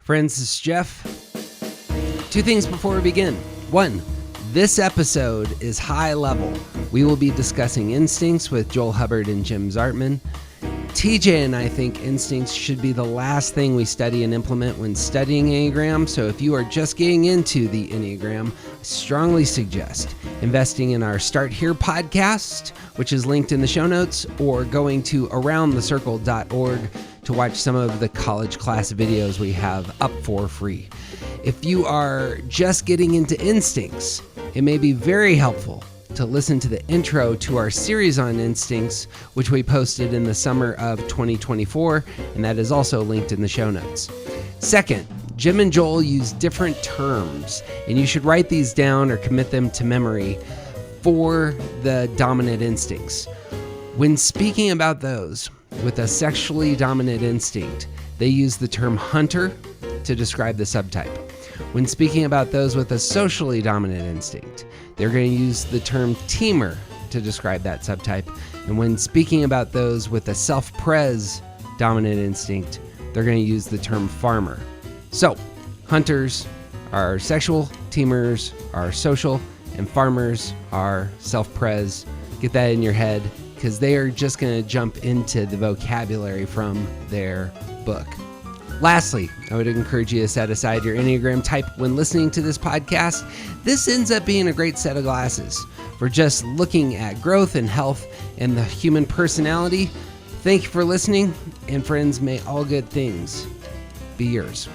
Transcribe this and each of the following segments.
Friends, this is Jeff. Two things before we begin. One, this episode is high level. We will be discussing instincts with Joel Hubbard and Jim Zartman. TJ and I think instincts should be the last thing we study and implement when studying Enneagram, so if you are just getting into the Enneagram, I strongly suggest investing in our Start Here podcast, which is linked in the show notes, or going to aroundthecircle.org to watch some of the college class videos we have up for free. If you are just getting into instincts, it may be very helpful to listen to the intro to our series on instincts, which we posted in the summer of 2024, and that is also linked in the show notes. Second, Jim and Joel use different terms, and you should write these down or commit them to memory for the dominant instincts. When speaking about those with a sexually dominant instinct, they use the term hunter to describe the subtype. When speaking about those with a socially dominant instinct, they're going to use the term teamer to describe that subtype. And when speaking about those with a self-pres dominant instinct, they're going to use the term farmer. So, hunters are sexual, teamers are social, and farmers are self-pres. Get that in your head, because they are just going to jump into the vocabulary from their book. Lastly, I would encourage you to set aside your Enneagram type when listening to this podcast. This ends up being a great set of glasses for just looking at growth and health and the human personality. Thank you for listening, and friends, may all good things be yours.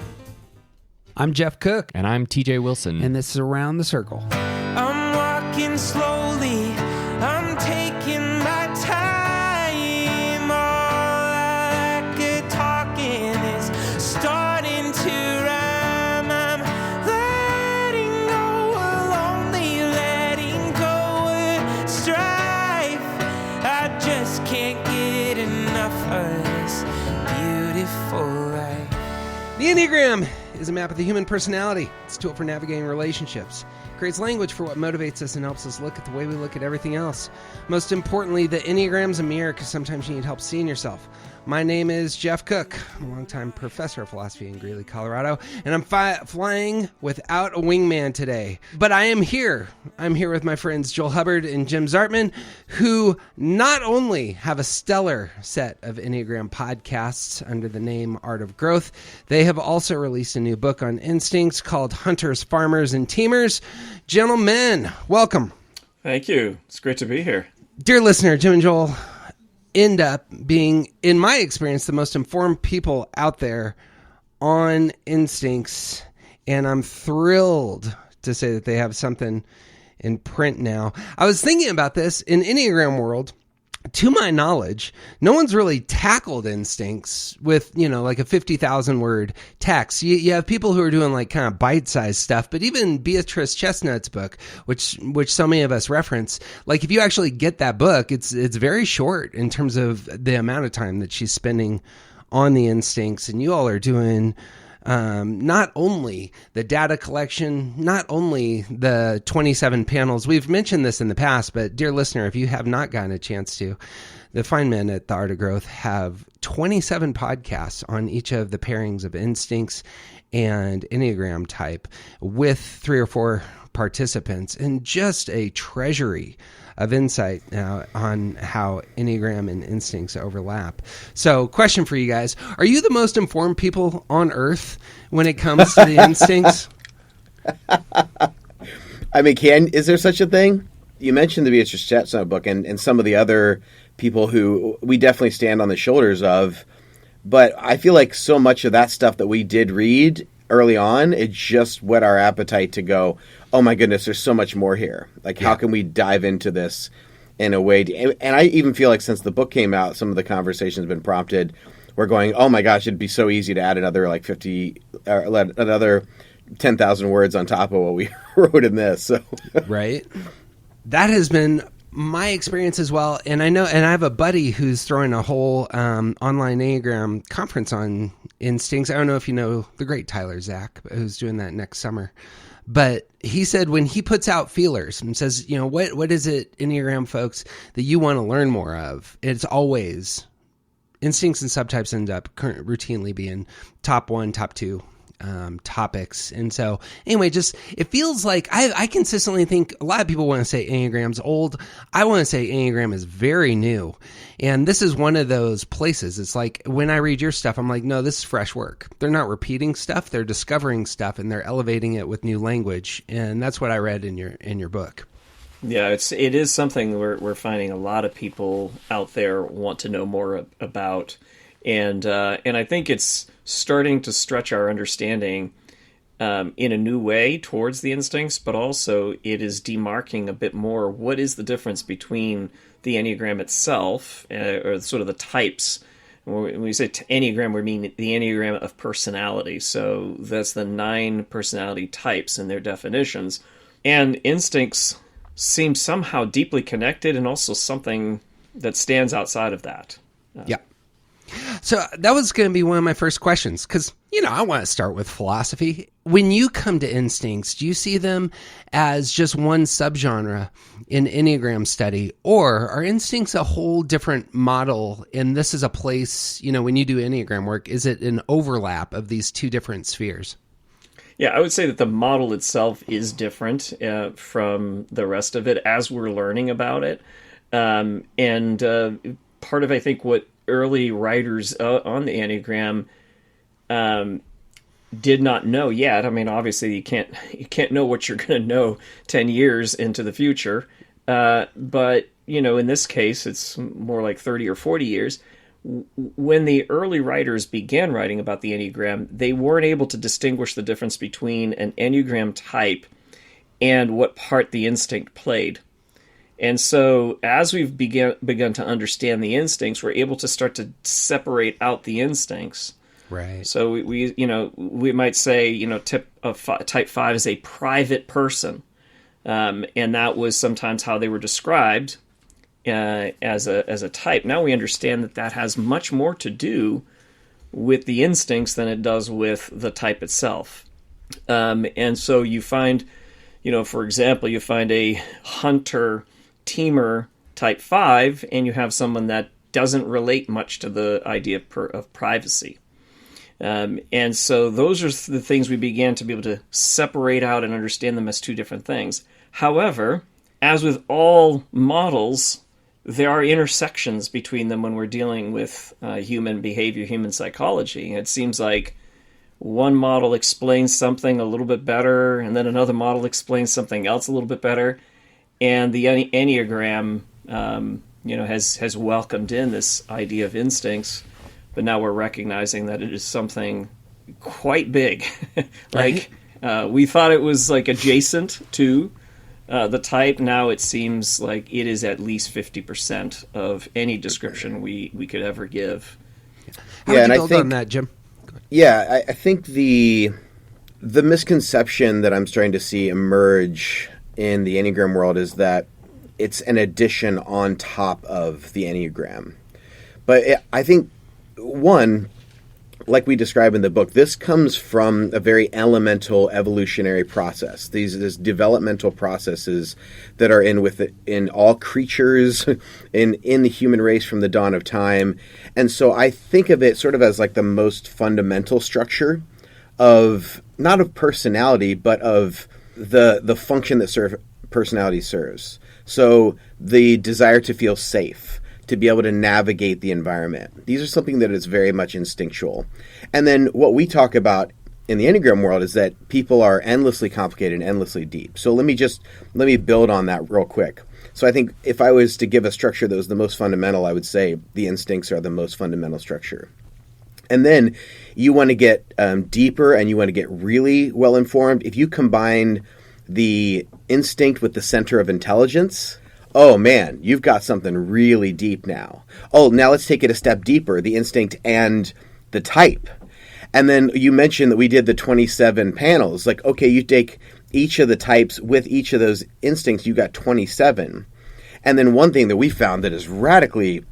I'm Jeff Cook. And I'm TJ Wilson. And this is Around the Circle. I'm walking slowly, I'm taking my time. All I could talking is starting to rhyme. I'm letting go of lonely, letting go of strife. I just can't get enough of this beautiful life. The Enneagram is a map of the human personality. It's a tool for navigating relationships. It creates language for what motivates us and helps us look at the way we look at everything else. Most importantly, the Enneagram's a mirror, because sometimes you need help seeing yourself. My name is Jeff Cook. I'm a longtime professor of philosophy in Greeley, Colorado, and I'm flying without a wingman today. But I am here. I'm here with my friends Joel Hubbard and Jim Zartman, who not only have a stellar set of Enneagram podcasts under the name Art of Growth, they have also released a new book on instincts called Hunters, Farmers, and Teamers. Gentlemen, welcome. Thank you. It's great to be here. Dear listener, Jim and Joel end up being, in my experience, the most informed people out there on instincts, and I'm thrilled to say that they have something in print now. I was thinking about this in Enneagram world. To my knowledge, no one's really tackled instincts with, like a 50,000 word text. You have people who are doing like kind of bite-sized stuff, but even Beatrice Chestnut's book, which so many of us reference, like if you actually get that book, it's very short in terms of the amount of time that she's spending on the instincts. And you all are doing not only the data collection, not only the 27 panels. We've mentioned this in the past, but dear listener, if you have not gotten a chance to, the fine men at The Art of Growth have 27 podcasts on each of the pairings of instincts and Enneagram type with 3 or 4 participants, and just a treasury of insight on how Enneagram and instincts overlap. So, question for you guys. Are you the most informed people on earth when it comes to the instincts? I mean, is there such a thing? You mentioned the Beatrice Chestnut book and some of the other people who we definitely stand on the shoulders of, but I feel like so much of that stuff that we did read early on, it just whet our appetite to go, oh my goodness, there's so much more here. Like, how can we dive into this in a way? And I even feel like since the book came out, some of the conversations have been prompted. We're going, oh my gosh, it'd be so easy to add another like 50, or another 10,000 words on top of what we wrote in this. So. Right. That has been my experience as well. And I have a buddy who's throwing a whole online Enneagram conference on instincts. I don't know if you know the great Tyler Zach, who's doing that next summer. But he said when he puts out feelers and says, what is it, Enneagram folks, that you want to learn more of? It's always instincts and subtypes end up routinely being top 1, top 2 topics. And so anyway, just it feels like I consistently think a lot of people want to say Enneagram's old. I want to say Enneagram is very new. And this is one of those places. It's like when I read your stuff, I'm like, no, this is fresh work. They're not repeating stuff. They're discovering stuff and they're elevating it with new language. And that's what I read in your book. Yeah, it is something we're finding a lot of people out there want to know more about. And I think it's starting to stretch our understanding in a new way towards the instincts, but also it is demarking a bit more what is the difference between the Enneagram itself, or sort of the types. When we say Enneagram, we mean the Enneagram of personality. So that's the 9 personality types and their definitions. And instincts seem somehow deeply connected and also something that stands outside of that. Yeah. So that was going to be one of my first questions because, I want to start with philosophy. When you come to instincts, do you see them as just one subgenre in Enneagram study, or are instincts a whole different model? And this is a place, when you do Enneagram work, is it an overlap of these two different spheres? Yeah, I would say that the model itself is different from the rest of it as we're learning about it. And part of, I think, what early writers on the Enneagram did not know yet. I mean, obviously, you can't know what you're going to know 10 years into the future. But, in this case, it's more like 30 or 40 years. When the early writers began writing about the Enneagram, they weren't able to distinguish the difference between an Enneagram type and what part the instinct played. And so as we've begun to understand the instincts, we're able to start to separate out the instincts. Right. So we might say, type 5 is a private person. And that was sometimes how they were described as a type. Now we understand that has much more to do with the instincts than it does with the type itself. And so you find, for example, you find a hunter teamer type 5, and you have someone that doesn't relate much to the idea of privacy. And so those are the things we began to be able to separate out and understand them as two different things. However, as with all models, there are intersections between them when we're dealing with human behavior, human psychology. It seems like one model explains something a little bit better, and then another model explains something else a little bit better. And the Enneagram, has welcomed in this idea of instincts, but now we're recognizing that it is something quite big. We thought it was like adjacent to the type. Now it seems like it is at least 50% of any description we could ever give. How would you build on that, Jim? Yeah, I think the misconception that I'm starting to see emerge in the Enneagram world is that it's an addition on top of the Enneagram. But I think, one, like we describe in the book, this comes from a very elemental evolutionary process. These developmental processes that are in all creatures, in the human race from the dawn of time. And so I think of it sort of as like the most fundamental structure of, not of personality, but of the function that personality serves. So the desire to feel safe, to be able to navigate the environment. These are something that is very much instinctual. And then what we talk about in the Enneagram world is that people are endlessly complicated and endlessly deep. So let me build on that real quick. So I think if I was to give a structure that was the most fundamental, I would say the instincts are the most fundamental structure. And then you want to get deeper and you want to get really well informed. If you combine the instinct with the center of intelligence, oh man, you've got something really deep now. Oh, now let's take it a step deeper, the instinct and the type. And then you mentioned that we did the 27 panels. Like, okay, you take each of the types with each of those instincts, you got 27. And then one thing that we found that has radically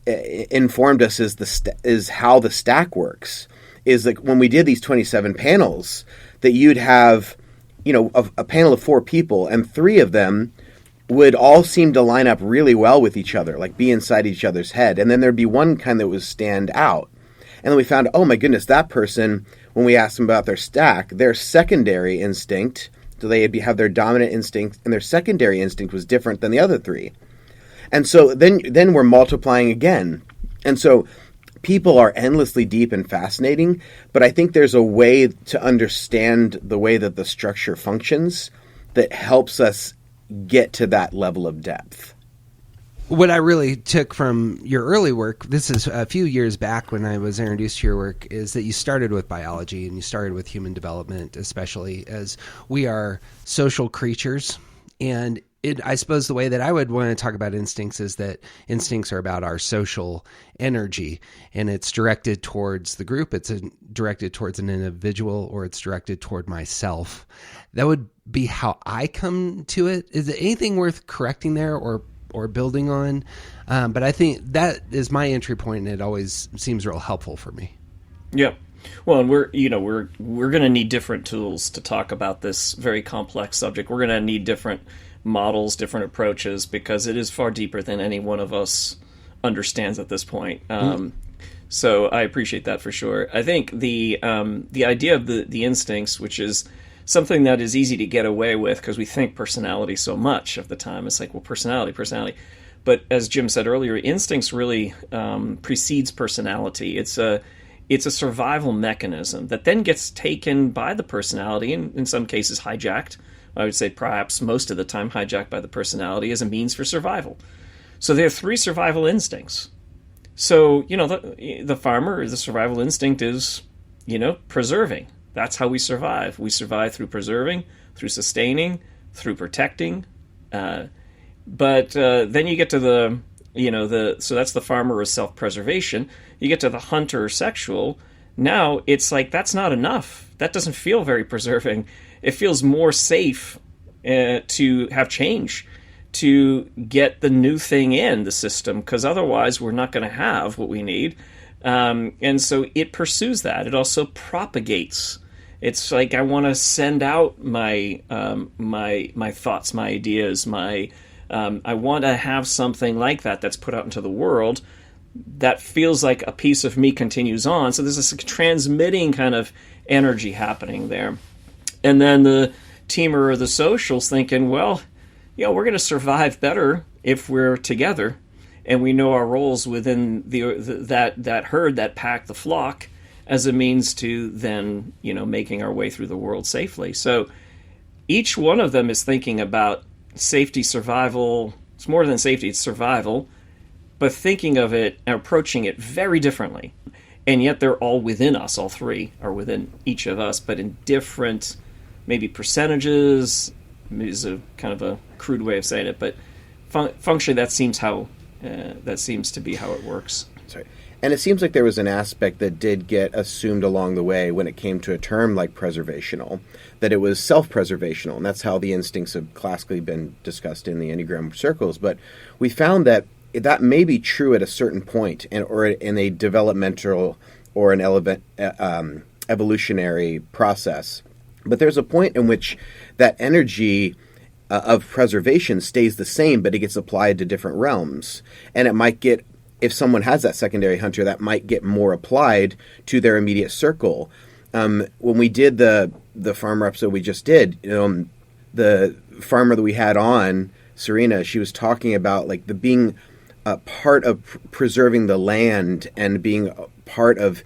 informed us is how the stack works. Is like when we did these 27 panels, that you'd have, a panel of 4 people, and 3 of them would all seem to line up really well with each other, like be inside each other's head. And then there'd be one kind that would stand out. And then we found, oh my goodness, that person when we asked them about their stack, their secondary instinct, so they have their dominant instinct, and their secondary instinct was different than the other three. And so then we're multiplying again. And so people are endlessly deep and fascinating, but I think there's a way to understand the way that the structure functions that helps us get to that level of depth. What I really took from your early work, this is a few years back when I was introduced to your work, is that you started with biology and you started with human development, especially as we are social creatures. And I suppose the way that I would want to talk about instincts is that instincts are about our social energy, and it's directed towards the group, it's directed towards an individual, or it's directed toward myself. That would be how I come to it. Is it anything worth correcting there or building on? But I think that is my entry point, and it always seems real helpful for me. Yeah. Well, and we're going to need different tools to talk about this very complex subject. We're going to need different models, different approaches, because it is far deeper than any one of us understands at this point. So I appreciate that for sure. I think the idea of the instincts, which is something that is easy to get away with because we think personality so much of the time. It's like, well, personality. But as Jim said earlier, instincts really precedes personality. It's a survival mechanism that then gets taken by the personality, and in some cases hijacked. I would say perhaps most of the time hijacked by the personality as a means for survival. So there are three survival instincts. So, the farmer, the survival instinct is, preserving. That's how we survive. We survive through preserving, through sustaining, through protecting. But then you get to so that's the farmer or self-preservation. You get to the hunter or sexual. Now it's like, that's not enough. That doesn't feel very preserving. It feels more safe to have change, to get the new thing in the system, because otherwise we're not going to have what we need. And so it pursues that. It also propagates. It's like, I want to send out my my thoughts, my ideas, I want to have something like that's put out into the world that feels like a piece of me continues on. So there's this transmitting kind of energy happening there. And then the teamer or the social's thinking, well, we're going to survive better if we're together and we know our roles within that herd, that pack, the flock, as a means to then, making our way through the world safely. So each one of them is thinking about safety, survival. It's more than safety, it's survival, but thinking of it and approaching it very differently. And yet they're all within us. All three are within each of us, but in different, maybe percentages is a kind of a crude way of saying it, but functionally that seems to be how it works. Sorry. And it seems like there was an aspect that did get assumed along the way when it came to a term like preservational, that it was self-preservational, and that's how the instincts have classically been discussed in the Enneagram circles. But we found that may be true at a certain point, or in a developmental or an evolutionary process. But there's a point in which that energy of preservation stays the same, but it gets applied to different realms. And it might get, if someone has that secondary hunter, that might get more applied to their immediate circle. When we did the farmer episode we just did, the farmer that we had on, Serena, she was talking about like the being a part of preserving the land and being a part of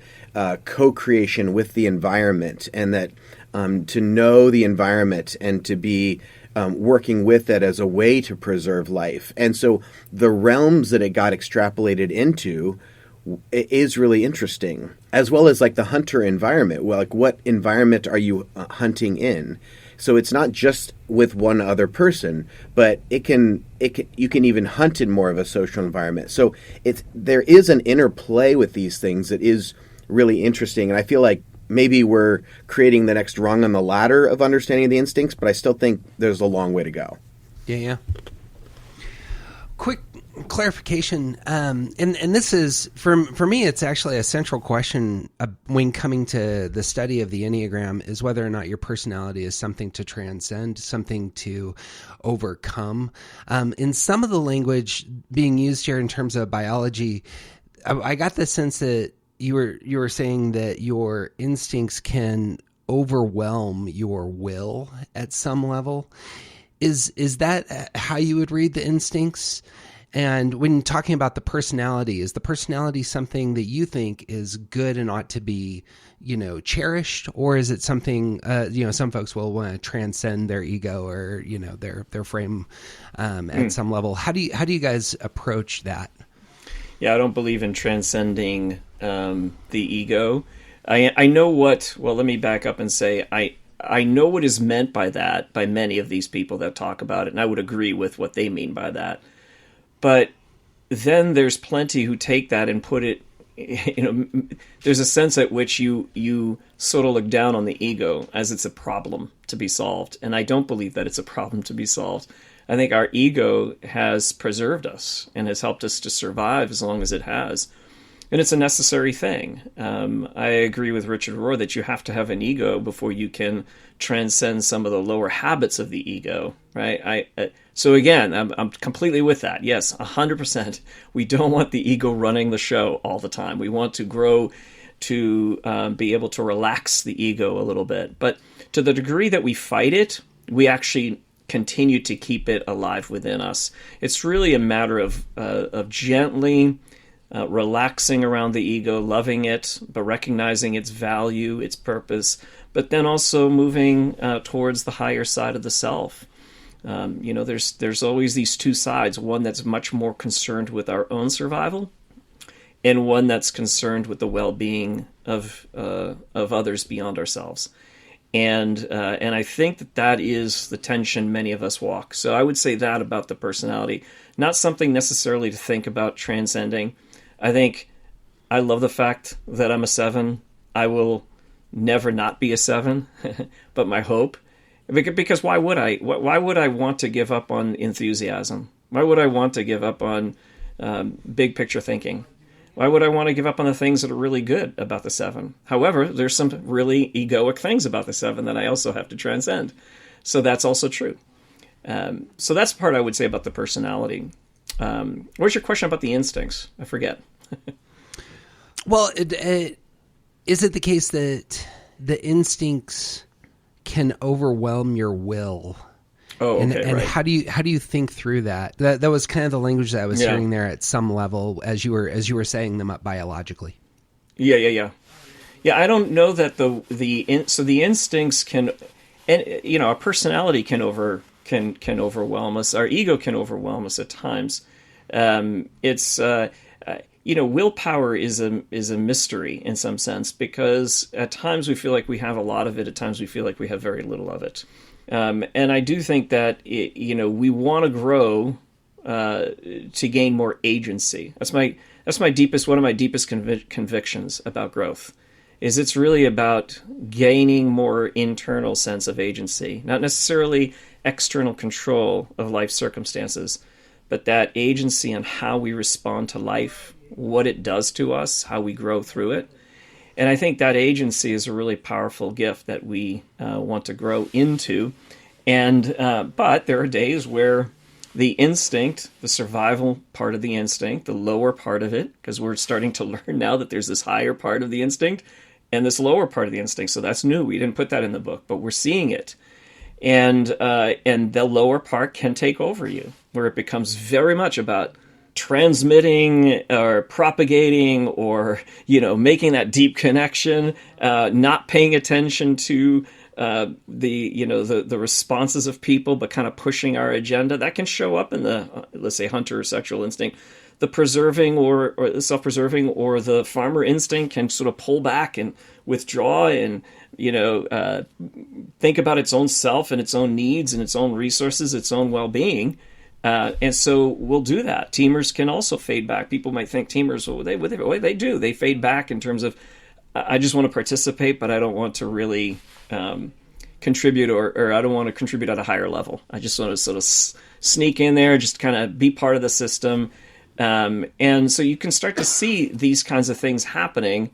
co-creation with the environment, and that to know the environment and to be working with it as a way to preserve life. And so the realms that it got extrapolated into is really interesting, as well as like the hunter environment. Well, like what environment are you hunting in? So it's not just with one other person, but you can even hunt in more of a social environment. So there is an interplay with these things that is really interesting. And I feel like maybe we're creating the next rung on the ladder of understanding the instincts, but I still think there's a long way to go. Yeah. Quick clarification, and this is, for me, it's actually a central question when coming to the study of the Enneagram, is whether or not your personality is something to transcend, something to overcome. In some of the language being used here in terms of biology, I got the sense that you were saying that your instincts can overwhelm your will at some level. Is that how you would read the instincts? And when talking about the personality, is the personality something that you think is good and ought to be, cherished, or is it something, some folks will want to transcend their ego or, their frame at some level? How do you guys approach that? Yeah, I don't believe in transcending the ego. I know what. Well, let me back up and say I know what is meant by that by many of these people that talk about it, and I would agree with what they mean by that. But then there's plenty who take that and put it, there's a sense at which you sort of look down on the ego as it's a problem to be solved. And I don't believe that it's a problem to be solved. I think our ego has preserved us and has helped us to survive as long as it has. And it's a necessary thing. I agree with Richard Rohr that you have to have an ego before you can transcend some of the lower habits of the ego, right? So again, I'm completely with that. Yes, 100%. We don't want the ego running the show all the time. We want to grow to be able to relax the ego a little bit. But to the degree that we fight it, we actually continue to keep it alive within us. It's really a matter of gently relaxing around the ego, loving it, but recognizing its value, its purpose, but then also moving towards the higher side of the self. There's always these two sides, one that's much more concerned with our own survival, and one that's concerned with the well-being of others beyond ourselves. And I think that is the tension many of us walk. So I would say that about the personality, not something necessarily to think about transcending. I think I love the fact that I'm a 7. I will never not be a 7, but my hope, because why would I? Why would I want to give up on enthusiasm? Why would I want to give up on big picture thinking? Why would I want to give up on the things that are really good about the 7? However, there's some really egoic things about the 7 that I also have to transcend. So that's also true. So that's the part I would say about the personality. What's your question about the instincts? I forget. Well, is it the case that the instincts can overwhelm your will? Oh, okay, and right. how do you think through that? That was kind of the language that I was hearing there at some level as you were saying them up biologically. Yeah. I don't know that the instincts can, and our personality can overwhelm us. Our ego can overwhelm us at times. Willpower is a mystery in some sense, because at times we feel like we have a lot of it. At times we feel like we have very little of it. And I do think that we want to grow to gain more agency. That's one of my deepest convictions about growth. Is it's really about gaining more internal sense of agency, not necessarily external control of life circumstances, but that agency on how we respond to life, what it does to us, how we grow through it. And I think that agency is a really powerful gift that we want to grow into. And but there are days where the instinct, the survival part of the instinct, the lower part of it, because we're starting to learn now that there's this higher part of the instinct and this lower part of the instinct. So that's new. We didn't put that in the book, but we're seeing it. And the lower part can take over you, where it becomes very much about transmitting or propagating or making that deep connection, not paying attention to the responses of people, but kind of pushing our agenda. That can show up in the let's say hunter or sexual instinct. The preserving or self-preserving or the farmer instinct can sort of pull back and withdraw and think about its own self and its own needs and its own resources, its own well-being. And so we'll do that. Teamers can also fade back. People might think teamers, they do. They fade back in terms of, I just want to participate, but I don't want to really contribute or I don't want to contribute at a higher level. I just want to sort of sneak in there, just kind of be part of the system. And so you can start to see these kinds of things happening,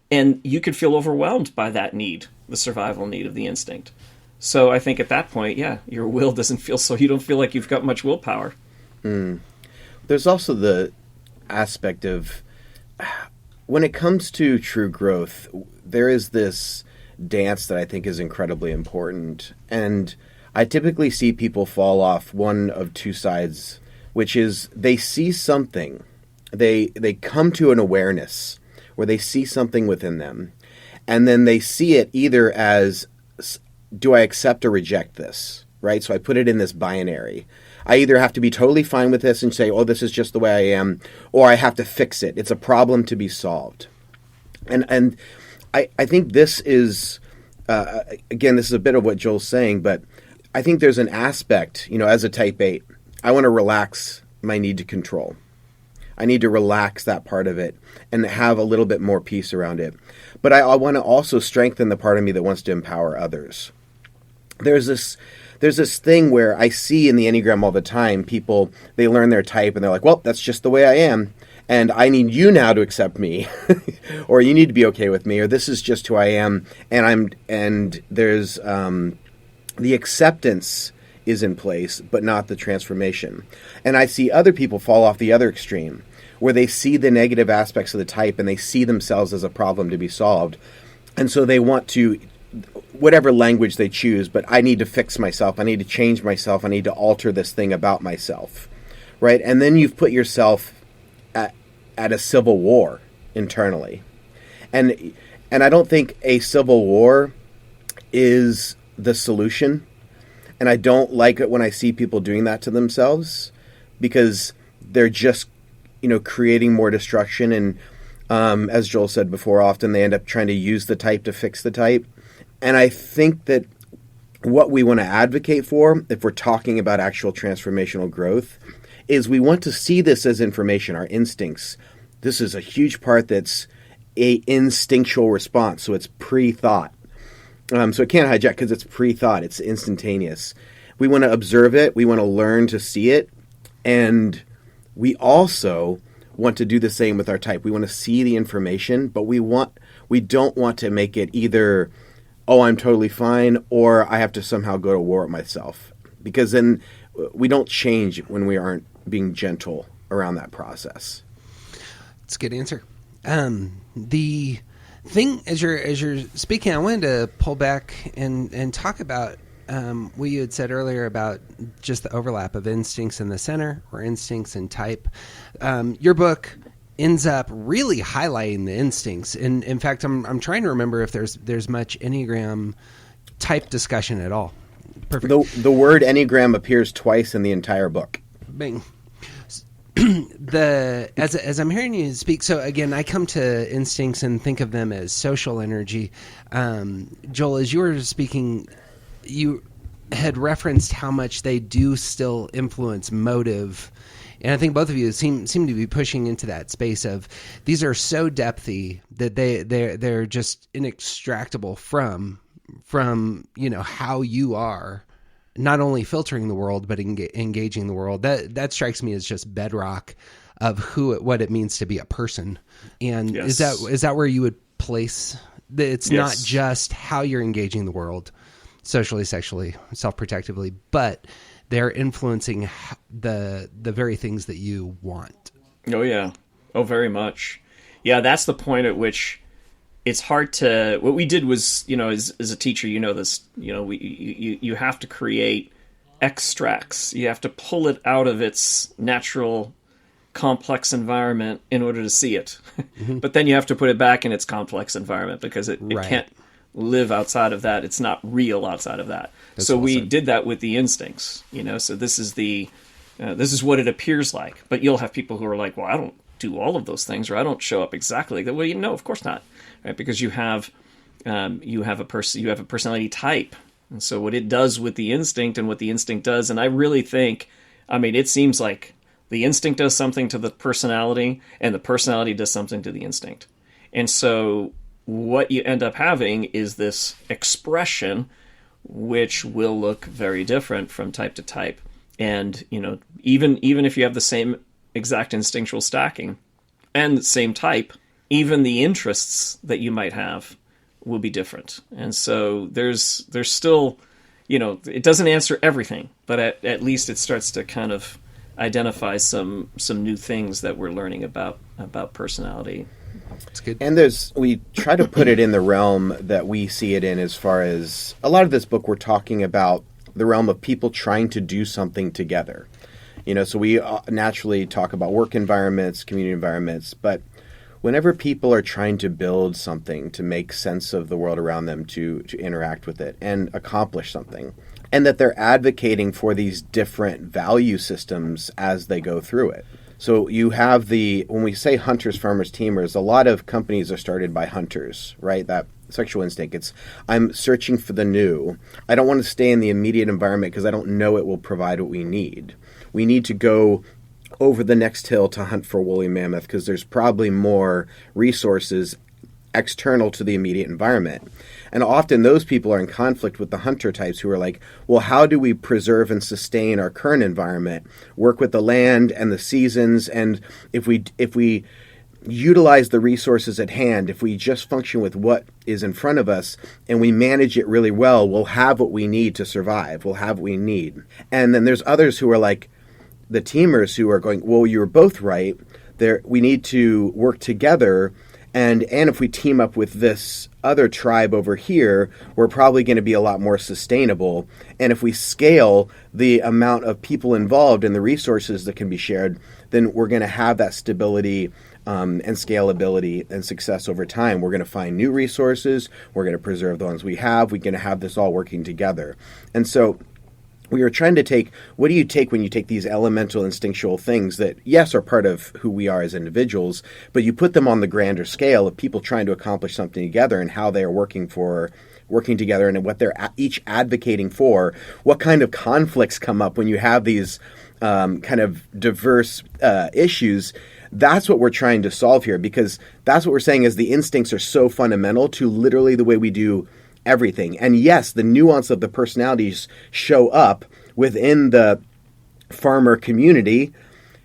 and you could feel overwhelmed by that need, the survival need of the instinct. So I think at that point, your will doesn't feel you don't feel like you've got much willpower. There's also the aspect of when it comes to true growth, there is this dance that I think is incredibly important. And I typically see people fall off one of two sides, which is they see something. They come to an awareness where they see something within them. And then they see it either as, do I accept or reject this? Right? So I put it in this binary. I either have to be totally fine with this and say, oh, this is just the way I am, or I have to fix it. It's a problem to be solved. And I think this is, again, this is a bit of what Joel's saying, but I think there's an aspect, as a type 8, I want to relax my need to control. I need to relax that part of it and have a little bit more peace around it. But I want to also strengthen the part of me that wants to empower others. There's this thing where I see in the Enneagram all the time, people, they learn their type and they're like, well, that's just the way I am. And I need you now to accept me, or you need to be okay with me, or this is just who I am. And there's the acceptance is in place, but not the transformation. And I see other people fall off the other extreme, where they see the negative aspects of the type and they see themselves as a problem to be solved. And so they want to, whatever language they choose, but I need to fix myself. I need to change myself. I need to alter this thing about myself. Right? And then you've put yourself at a civil war internally. And I don't think a civil war is the solution. And I don't like it when I see people doing that to themselves, because they're just, creating more destruction. And as Joel said before, often they end up trying to use the type to fix the type. And I think that what we want to advocate for, if we're talking about actual transformational growth, is we want to see this as information, our instincts. This is a huge part that's a instinctual response, so it's pre-thought. So it can't hijack because it's pre-thought. It's instantaneous. We want to observe it. We want to learn to see it. And we also want to do the same with our type. We want to see the information, but we don't want to make it either, oh, I'm totally fine, or I have to somehow go to war with myself. Because then we don't change when we aren't being gentle around that process. That's a good answer. The thing, as you're speaking, I wanted to pull back and talk about what you had said earlier about just the overlap of instincts in the center or instincts in type. Your book ends up really highlighting the instincts. And in fact, I'm trying to remember if there's much Enneagram type discussion at all. Perfect. The word Enneagram appears twice in the entire book. Bing. As I'm hearing you speak, so again, I come to instincts and think of them as social energy. Joel, as you were speaking, you had referenced how much they do still influence motive, and I think both of you seem to be pushing into that space of these are so depthy that they're just inextractable from how you are. Not only filtering the world, but engaging the world. That strikes me as just bedrock of what it means to be a person. And yes. is that where you would place? It's not just how you're engaging the world, socially, sexually, self-protectively, but they're influencing the very things that you want. Oh yeah, very much. Yeah, that's the point at which it's hard to. What we did was, as a teacher, this. You have to create extracts. You have to pull it out of its natural, complex environment in order to see it. Mm-hmm. But then you have to put it back in its complex environment because it can't live outside of that. It's not real outside of that. That's so we did that with the instincts. So this is this is what it appears like. But you'll have people who are like, well, I don't do all of those things, or I don't show up exactly like that. Well, of course not. Right, because you have a personality type, and so what it does with the instinct and what the instinct does, and I really think, it seems like the instinct does something to the personality, and the personality does something to the instinct, and so what you end up having is this expression, which will look very different from type to type, and even if you have the same exact instinctual stacking and the same type, even the interests that you might have will be different. And so there's still, it doesn't answer everything, but at least it starts to kind of identify some new things that we're learning about personality It's good. And we try to put it in the realm that we see it in, as far as a lot of this book, we're talking about the realm of people trying to do something together. So we naturally talk about work environments, community environments, but whenever people are trying to build something, to make sense of the world around them, to interact with it and accomplish something, and that they're advocating for these different value systems as they go through it. So you have when we say hunters, farmers, teamers, a lot of companies are started by hunters, right? That sexual instinct. It's, I'm searching for the new. I don't want to stay in the immediate environment because I don't know it will provide what we need. We need to go over the next hill to hunt for woolly mammoth because there's probably more resources external to the immediate environment. And often those people are in conflict with the hunter types who are like, well, how do we preserve and sustain our current environment, work with the land and the seasons, and if we utilize the resources at hand, if we just function with what is in front of us and we manage it really well, we'll have what we need to survive. We'll have what we need. And then there's others who are like the teamers who are going, well, you're both right. We need to work together. And if we team up with this other tribe over here, we're probably going to be a lot more sustainable. And if we scale the amount of people involved and the resources that can be shared, then we're going to have that stability and scalability and success over time. We're going to find new resources. We're going to preserve the ones we have. We're going to have this all working together. And so we were trying to take, what do you take when you take these elemental instinctual things that, yes, are part of who we are as individuals, but you put them on the grander scale of people trying to accomplish something together and how they are working together and what they're each advocating for. What kind of conflicts come up when you have these kind of diverse issues? That's what we're trying to solve here, because that's what we're saying is the instincts are so fundamental to literally the way we do everything. And yes, the nuance of the personalities show up within the farmer community,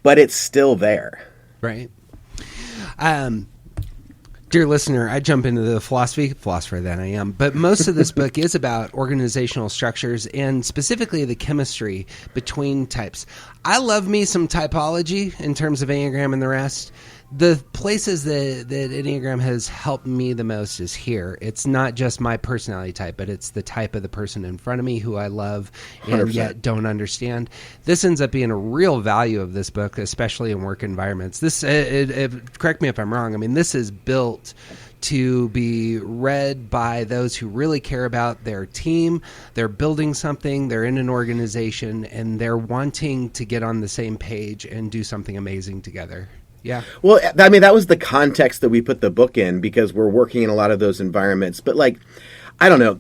but it's still there. Right. Dear listener, I jump into the philosopher that I am, but most of this book is about organizational structures and specifically the chemistry between types. I love me some typology in terms of Enneagram and the rest. The places that Enneagram has helped me the most is here. It's not just my personality type, but it's the type of the person in front of me who I love and 100%. Yet don't understand. This ends up being a real value of this book, especially in work environments. Correct me if I'm wrong. I mean, this is built to be read by those who really care about their team. They're building something, they're in an organization, and they're wanting to get on the same page and do something amazing together. Yeah. Well, I mean, that was the context that we put the book in, because we're working in a lot of those environments. But like, I don't know,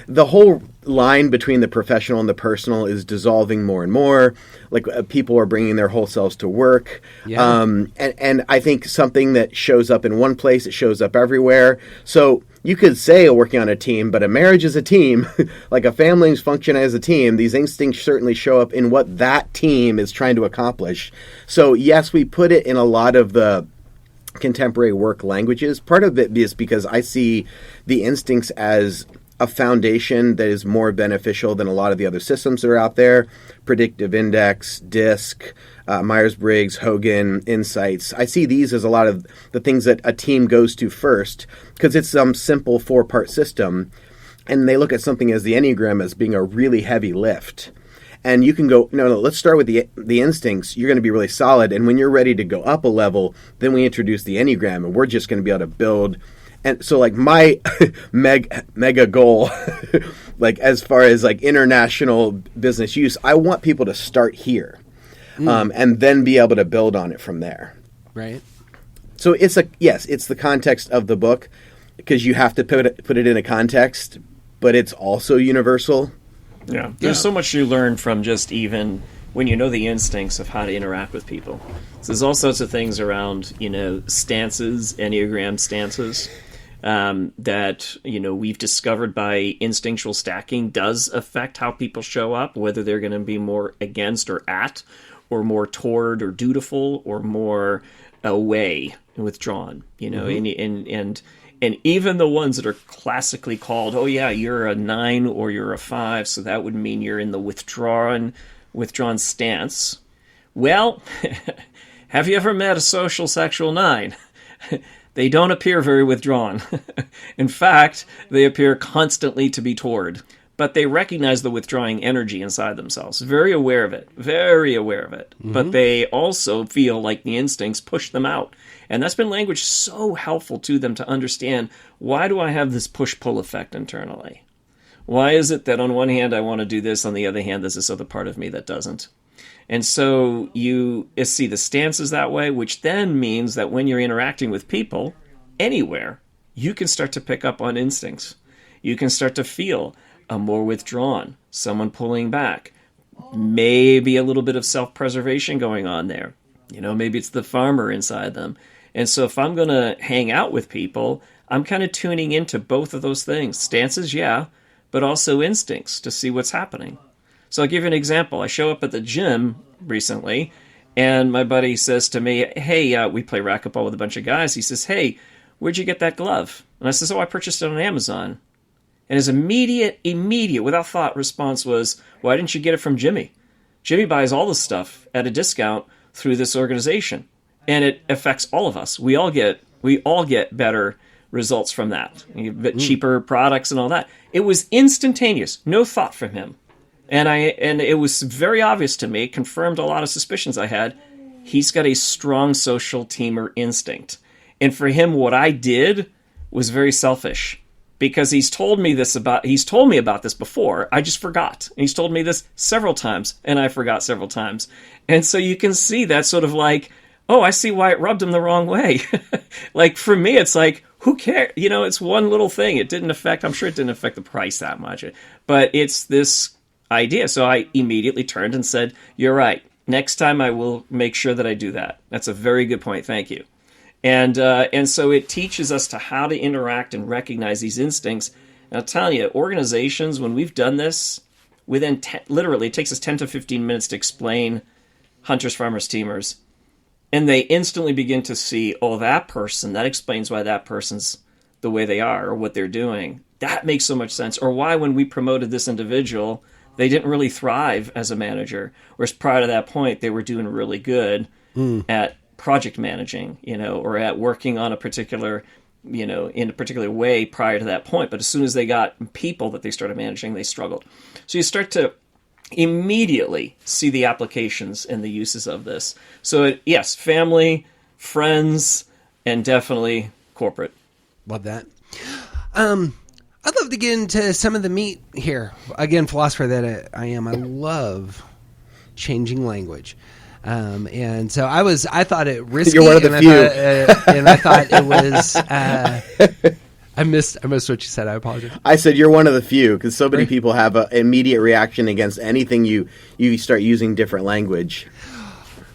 the whole line between the professional and the personal is dissolving more and more. Like people are bringing their whole selves to work. Yeah. And I think something that shows up in one place, it shows up everywhere. So you could say working on a team, but a marriage is a team. Like a family function as a team. These instincts certainly show up in what that team is trying to accomplish. So yes, we put it in a lot of the contemporary work languages. Part of it is because I see the instincts as a foundation that is more beneficial than a lot of the other systems that are out there. Predictive Index, DISC, Myers-Briggs, Hogan, Insights. I see these as a lot of the things that a team goes to first, because it's some simple 4-part system, and they look at something as the Enneagram as being a really heavy lift. And you can go, no, let's start with the instincts. You're going to be really solid, and when you're ready to go up a level, then we introduce the Enneagram, and we're just going to be able to build. And so like my mega goal, like as far as like international business use, I want people to start here and then be able to build on it from there. Right. So it's the context of the book, because you have to put it in a context, but it's also universal. Yeah. There's so much you learn from just even when you know the instincts of how to interact with people. So there's all sorts of things around, stances, Enneagram stances. That we've discovered by instinctual stacking does affect how people show up, whether they're going to be more against or at, or more toward or dutiful, or more away and withdrawn. And even the ones that are classically called, oh yeah, you're a 9 or you're a 5, so that would mean you're in the withdrawn stance. Well, have you ever met a social sexual 9? they don't appear very withdrawn. In fact, they appear constantly to be toward. But they recognize the withdrawing energy inside themselves. Very aware of it. Very aware of it. Mm-hmm. But they also feel like the instincts push them out. And that's been language so helpful to them to understand, why do I have this push-pull effect internally? Why is it that on one hand I want to do this, on the other hand there's this other part of me that doesn't? And so you see the stances that way, which then means that when you're interacting with people, anywhere, you can start to pick up on instincts. You can start to feel a more withdrawn, someone pulling back, maybe a little bit of self-preservation going on there. Maybe it's the farmer inside them. And so if I'm going to hang out with people, I'm kind of tuning into both of those things. Stances, yeah, but also instincts to see what's happening. So I'll give you an example. I show up at the gym recently, and my buddy says to me, hey, we play racquetball with a bunch of guys. He says, hey, where'd you get that glove? And I says, I purchased it on Amazon. And his immediate, without thought, response was, why didn't you get it from Jimmy? Jimmy buys all this stuff at a discount through this organization. And it affects all of us. We all get better results from that. You get cheaper products and all that. It was instantaneous. No thought from him. And it was very obvious to me, confirmed a lot of suspicions I had. He's got a strong social teamer instinct. And for him, what I did was very selfish. Because he's told me about this before. I just forgot. And he's told me this several times, and I forgot several times. And so you can see that sort of like, oh, I see why it rubbed him the wrong way. Like for me, it's like, who cares? It's one little thing. I'm sure it didn't affect the price that much. But it's this idea. So I immediately turned and said, you're right. Next time I will make sure that I do that. That's a very good point. Thank you. And so it teaches us to how to interact and recognize these instincts. And I'll tell you, organizations, when we've done this, literally it takes us 10 to 15 minutes to explain hunters, farmers, teamers. And they instantly begin to see, oh, that explains why that person's the way they are or what they're doing. That makes so much sense. Or why when we promoted this individual, they didn't really thrive as a manager. Whereas prior to that point, they were doing really good at project managing, or at working on a particular, in a particular way prior to that point. But as soon as they got people that they started managing, they struggled. So you start to immediately see the applications and the uses of this. So yes, family, friends, and definitely corporate. Love that. I'd love to get into some of the meat here. Again, philosopher that I am, I love changing language. And so I thought it risky. You're one of the few. And I thought it was, I missed what you said. I apologize. I said you're one of the few, because so many people have an immediate reaction against anything you start using different language.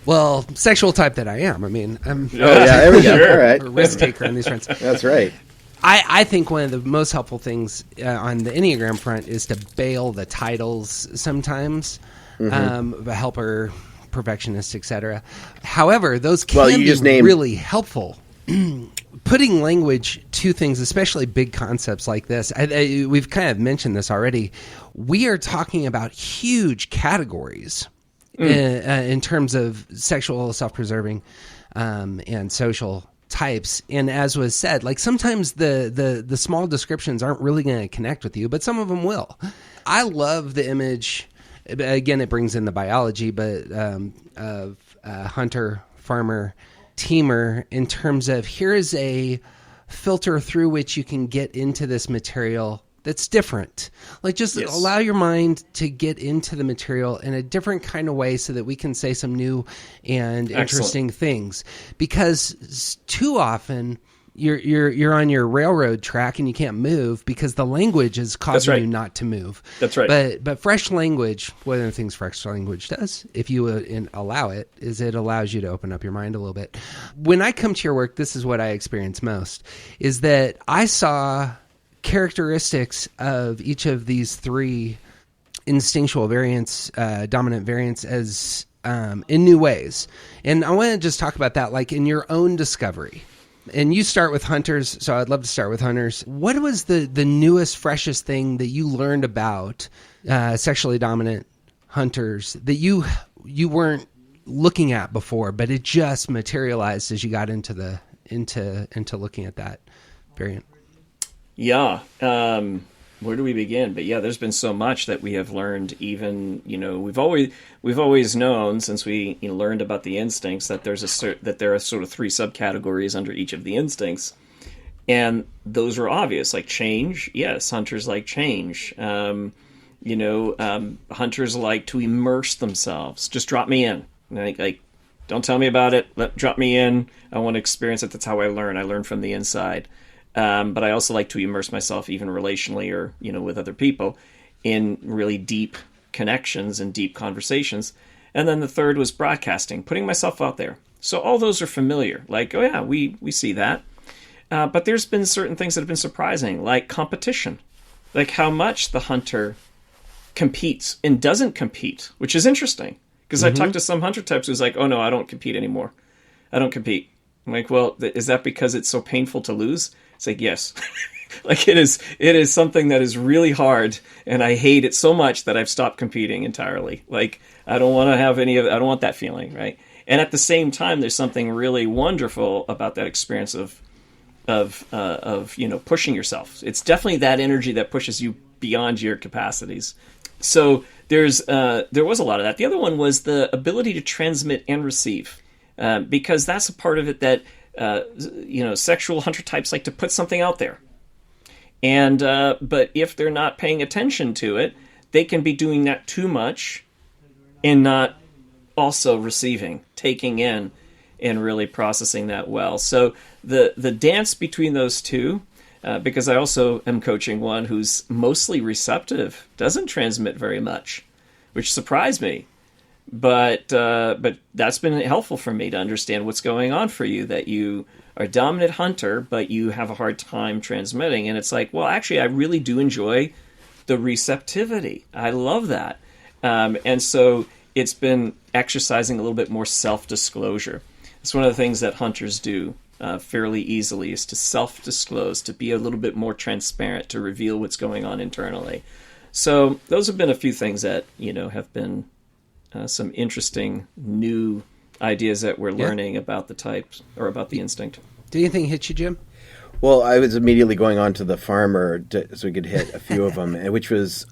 Well, sexual type that I am. I mean, I'm there we go. All right. a risk taker on these fronts. That's right. I think one of the most helpful things on the Enneagram front is to bail the titles sometimes, the helper, perfectionist, etc. However, those can be really helpful. Putting language to things, especially big concepts like this, we've kind of mentioned this already. We are talking about huge categories in terms of sexual, self-preserving, and social types. And as was said, like sometimes the small descriptions aren't really going to connect with you, but some of them will. I love the image. Again, it brings in the biology, but of hunter, farmer, teamer, in terms of here is a filter through which you can get into this material that's different. Like just allow your mind to get into the material in a different kind of way so that we can say some new and interesting things. Because too often you're on your railroad track and you can't move because the language is causing you not to move. That's right. But fresh language, one of the things fresh language does, if you allow it, is it allows you to open up your mind a little bit. When I come to your work, this is what I experience most, is that I saw characteristics of each of these three instinctual variants, dominant variants, as in new ways. And I want to just talk about that, like in your own discovery. And you start with hunters, so I'd love to start with hunters. What was the newest, freshest thing that you learned about sexually dominant hunters that you weren't looking at before, but it just materialized as you got into into looking at that variant? Yeah. Where do we begin? But yeah, there's been so much that we have learned. Even we've always known, since we learned about the instincts, that there are sort of 3 subcategories under each of the instincts, and those are obvious. Like change, yes, hunters like change. Hunters like to immerse themselves. Just drop me in. Like, don't tell me about it. Drop me in. I want to experience it. That's how I learn. I learn from the inside. But I also like to immerse myself, even relationally or with other people, in really deep connections and deep conversations. And then the third was broadcasting, putting myself out there. So all those are familiar. Like, oh yeah, we see that. But there's been certain things that have been surprising, like competition, like how much the hunter competes and doesn't compete, which is interesting. Because I talked to some hunter types who's like, oh no, I don't compete anymore. I don't compete. I'm like, well, is that because it's so painful to lose? It's like, yes. Like it is something that is really hard, and I hate it so much that I've stopped competing entirely. Like, I don't want to have I don't want that feeling, right? And at the same time, there's something really wonderful about that experience of pushing yourself. It's definitely that energy that pushes you beyond your capacities. So there was a lot of that. The other one was the ability to transmit and receive, because that's a part of it that sexual hunter types like to put something out there, and but if they're not paying attention to it, they can be doing that too much and not also receiving, taking in, and really processing that well. So the dance between those two. Because I also am coaching one who's mostly receptive, doesn't transmit very much, which surprised me. But that's been helpful for me to understand what's going on for you, that you are a dominant hunter, but you have a hard time transmitting. And it's like, well, actually, I really do enjoy the receptivity. I love that. And so it's been exercising a little bit more self-disclosure. It's one of the things that hunters do fairly easily, is to self-disclose, to be a little bit more transparent, to reveal what's going on internally. So those have been a few things that have been some interesting new ideas that we're learning about the types, or about the instinct. Did anything hit you, Jim? Well, I was immediately going on to the farmer so we could hit a few of them, which was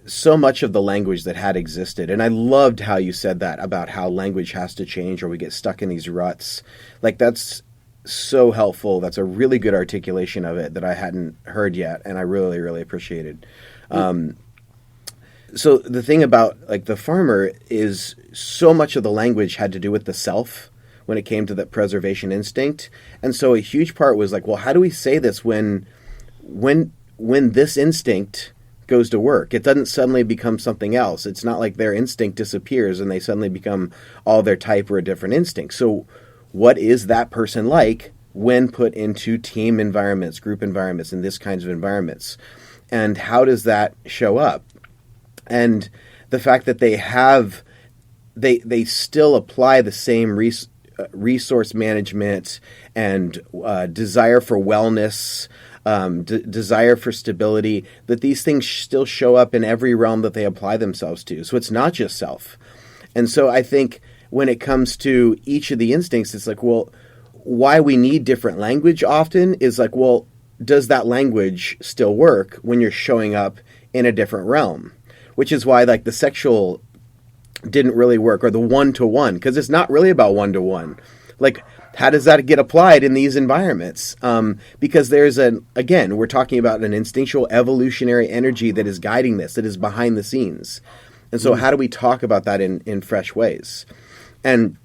so much of the language that had existed. And I loved how you said that about how language has to change or we get stuck in these ruts. Like, that's so helpful. That's a really good articulation of it that I hadn't heard yet, and I really, really appreciated. So the thing about like the farmer is so much of the language had to do with the self when it came to the preservation instinct. And so a huge part was like, well, how do we say this when this instinct goes to work? It doesn't suddenly become something else. It's not like their instinct disappears and they suddenly become all their type or a different instinct. So what is that person like when put into team environments, group environments, and this kinds of environments? And how does that show up? And the fact that they still apply the same resource management and desire for wellness, desire for stability, that these things still show up in every realm that they apply themselves to. So it's not just self. And so I think when it comes to each of the instincts, it's like, well, why we need different language often is like, well, does that language still work when you're showing up in a different realm? Which is why like the sexual didn't really work, or the one-to-one, because it's not really about one-to-one. Like, how does that get applied in these environments? Because there's again, we're talking about an instinctual evolutionary energy that is guiding this, that is behind the scenes. And so how do we talk about that in fresh ways? And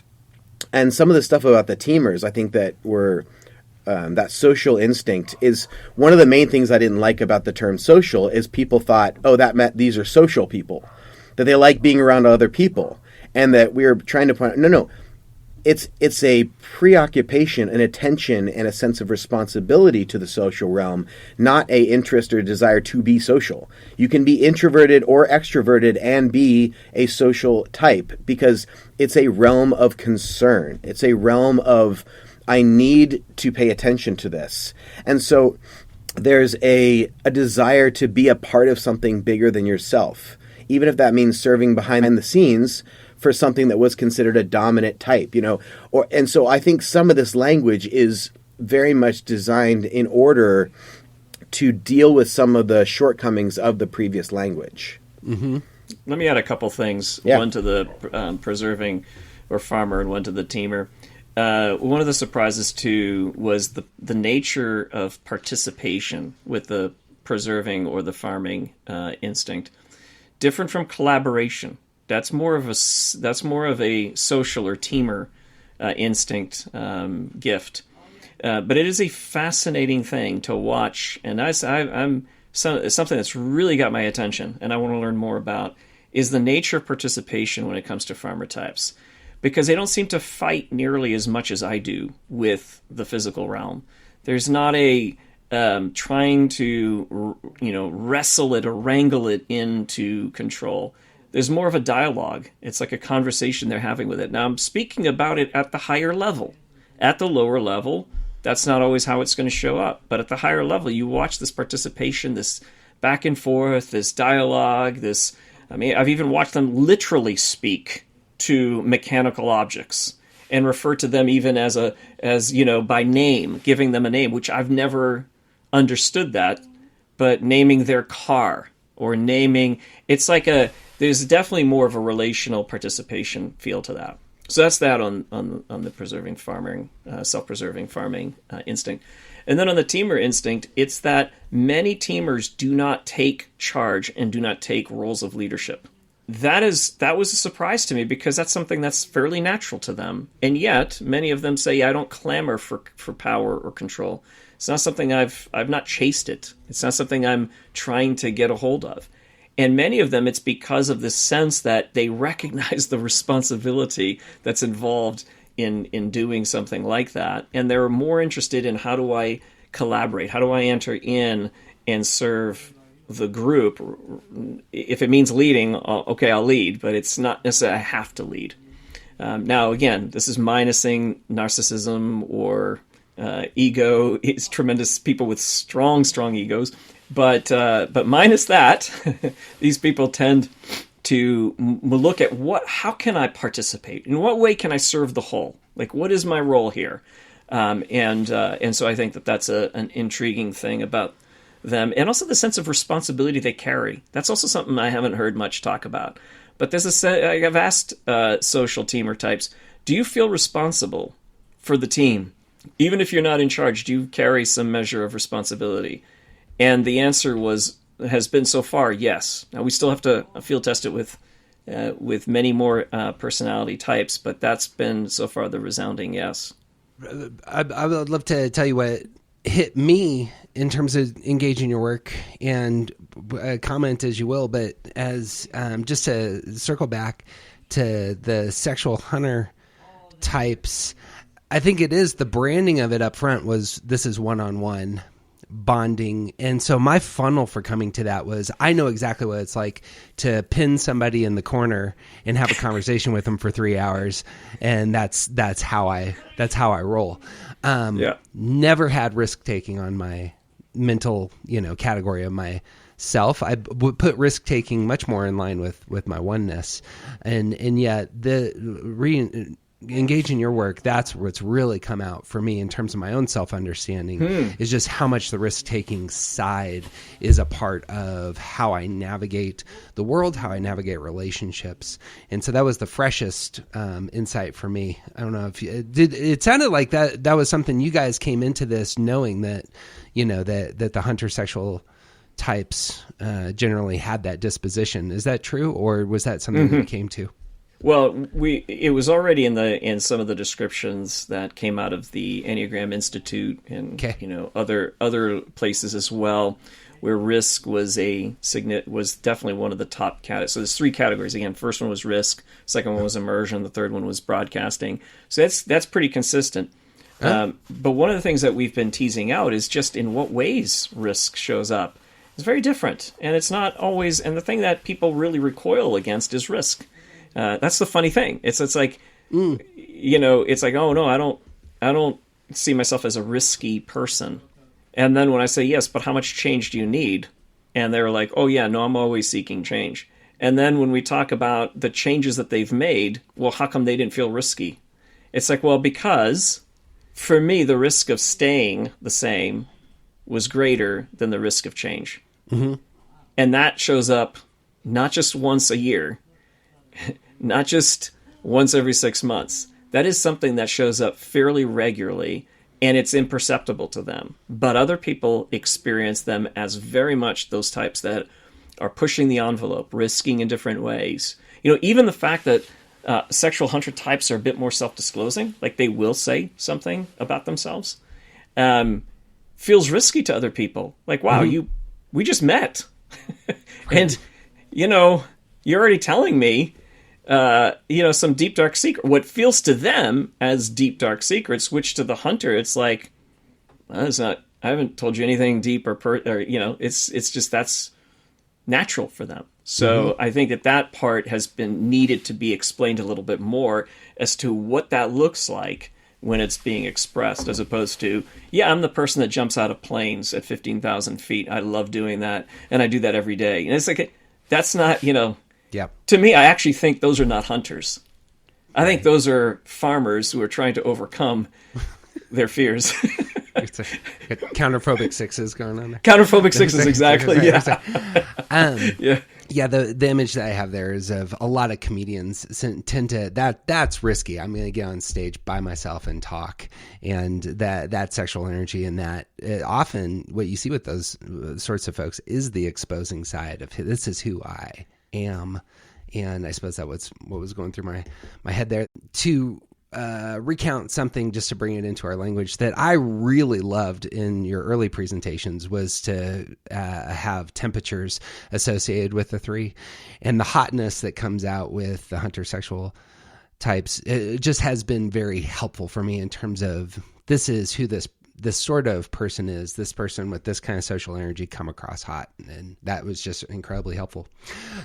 some of the stuff about the teamers, I think that were that social instinct is one of the main things I didn't like about the term social, is people thought, oh, that meant these are social people, that they like being around other people, and that we were trying to point out, no, it's a preoccupation, an attention, and a sense of responsibility to the social realm, not a interest or desire to be social. You can be introverted or extroverted and be a social type, because it's a realm of concern. It's a realm of, I need to pay attention to this. And so there's a desire to be a part of something bigger than yourself, even if that means serving behind the scenes for something that was considered a dominant type, and so I think some of this language is very much designed in order to deal with some of the shortcomings of the previous language. Mm-hmm. Let me add a couple things. Yeah. One to the preserving or farmer, and one to the teamer. One of the surprises too was the nature of participation with the preserving or the farming instinct, different from collaboration. That's more of a social or teamer instinct gift. But it is a fascinating thing to watch, and something that's really got my attention, and I want to learn more about, is the nature of participation when it comes to farmer types, because they don't seem to fight nearly as much as I do with the physical realm. There's not a trying to wrestle it or wrangle it into control. There's more of a dialogue. It's like a conversation they're having with it. Now, I'm speaking about it at the higher level. At the lower level, that's not always how it's going to show up. But at the higher level, you watch this participation, this back and forth, this dialogue, I've even watched them literally speak to mechanical objects and refer to them even as by name, giving them a name, which I've never understood that, but naming their car or naming, there's definitely more of a relational participation feel to that. So that's that on the preserving farming, self-preserving farming instinct. And then on the teamer instinct, it's that many teamers do not take charge and do not take roles of leadership. That was a surprise to me, because that's something that's fairly natural to them. And yet, many of them say, I don't clamor for power or control. It's not something I've not chased it. It's not something I'm trying to get a hold of. And many of them, it's because of this sense that they recognize the responsibility that's involved in doing something like that. And they're more interested in, how do I collaborate? How do I enter in and serve the group? If it means leading, okay, I'll lead, but it's not necessarily I have to lead. Now, again, this is minusing narcissism or ego. It's tremendous people with strong egos. But minus that, these people tend to look at how can I participate? In what way can I serve the whole? Like, what is my role here? And so I think that's an intriguing thing about them, and also the sense of responsibility they carry. That's also something I haven't heard much talk about. But I've asked social teamer types, do you feel responsible for the team? Even if you're not in charge, do you carry some measure of responsibility? And the answer has been so far, yes. Now, we still have to field test it with many more personality types, but that's been so far the resounding yes. I would love to tell you what hit me in terms of engaging your work, and comment as you will, but as just to circle back to the sexual hunter types, I think it is the branding of it up front was, this is one-on-one bonding. And so my funnel for coming to that was, I know exactly what it's like to pin somebody in the corner and have a conversation with them for 3 hours. And that's how I roll. Never had risk taking on my mental, category of myself. I would put risk taking much more in line with my oneness. And yet engage in your work, that's what's really come out for me in terms of my own self-understanding, is just how much the risk-taking side is a part of how I navigate the world, how I navigate relationships. And so that was the freshest insight for me. I don't know if it sounded like that was something you guys came into this knowing that, that the hunter sexual types generally had that disposition. Is that true, or was that something that you came to? Well, it was already in some of the descriptions that came out of the Enneagram Institute and other places as well, where risk was definitely one of the top categories. So there's 3 categories again. First one was risk, second one was immersion, the third one was broadcasting. So that's pretty consistent. But one of the things that we've been teasing out is just in what ways risk shows up. It's very different, and it's not always. And the thing that people really recoil against is risk. That's the funny thing. It's like, it's like, oh no, I don't see myself as a risky person. And then when I say yes, but how much change do you need? And they're like, oh yeah, no, I'm always seeking change. And then when we talk about the changes that they've made, well, how come they didn't feel risky? It's like, well, because for me, the risk of staying the same was greater than the risk of change. Mm-hmm. And that shows up not just once a year, not just once every 6 months. That is something that shows up fairly regularly, and it's imperceptible to them. But other people experience them as very much those types that are pushing the envelope, risking in different ways. You know, even the fact that sexual hunter types are a bit more self-disclosing, like they will say something about themselves, feels risky to other people. Like, wow, we just met. And, you know, you're already telling me, some deep, dark secret. What feels to them as deep, dark secrets, which to the hunter, it's like, well, it's not, I haven't told you anything deep or it's just, that's natural for them. So I think that part has been needed to be explained a little bit more as to what that looks like when it's being expressed, as opposed to, yeah, I'm the person that jumps out of planes at 15,000 feet. I love doing that. And I do that every day. And it's like, that's not, Yeah. To me, I actually think those are not hunters. I think those are farmers who are trying to overcome their fears. It's a counterphobic sixes going on there. Counterphobic sixes, exactly. Yeah. Yeah. Yeah, the image that I have there is of a lot of comedians tend to that's risky. I'm going to get on stage by myself and talk, and that sexual energy and that often what you see with those sorts of folks is the exposing side of this is who I am, and I suppose that was what was going through my head there to recount something just to bring it into our language that I really loved in your early presentations was to have temperatures associated with the three, and the hotness that comes out with the hunter sexual types. It just has been very helpful for me in terms of this is who this sort of person is, this person with this kind of social energy come across hot. And that was just incredibly helpful.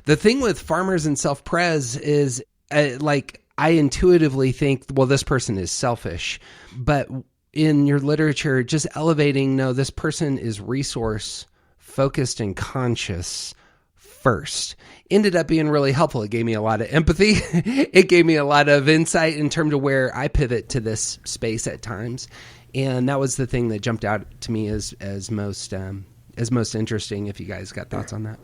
The thing with farmers and self-pres is I intuitively think, well, this person is selfish, but in your literature, just elevating, no, this person is resource focused and conscious first ended up being really helpful. It gave me a lot of empathy. It gave me a lot of insight in terms of where I pivot to this space at times. And that was the thing that jumped out to me as most interesting. If you guys got thoughts on that.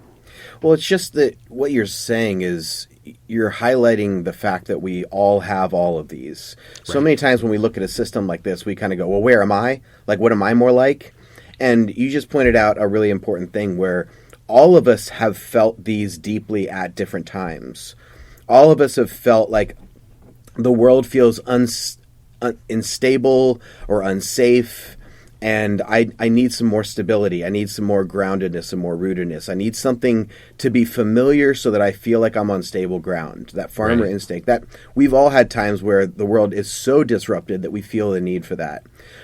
Well, it's just that what you're saying is you're highlighting the fact that we all have all of these. Right. So many times when we look at a system like this, we kind of go, well, where am I? Like, what am I more like? And you just pointed out a really important thing where all of us have felt these deeply at different times. All of us have felt like the world feels unstable or unsafe, and I need some more stability. I need some more groundedness, some more rootedness. I need something to be familiar so that I feel like I'm on stable ground. That farmer instinct. That we've all had times where the world is so disrupted that we feel the need for that.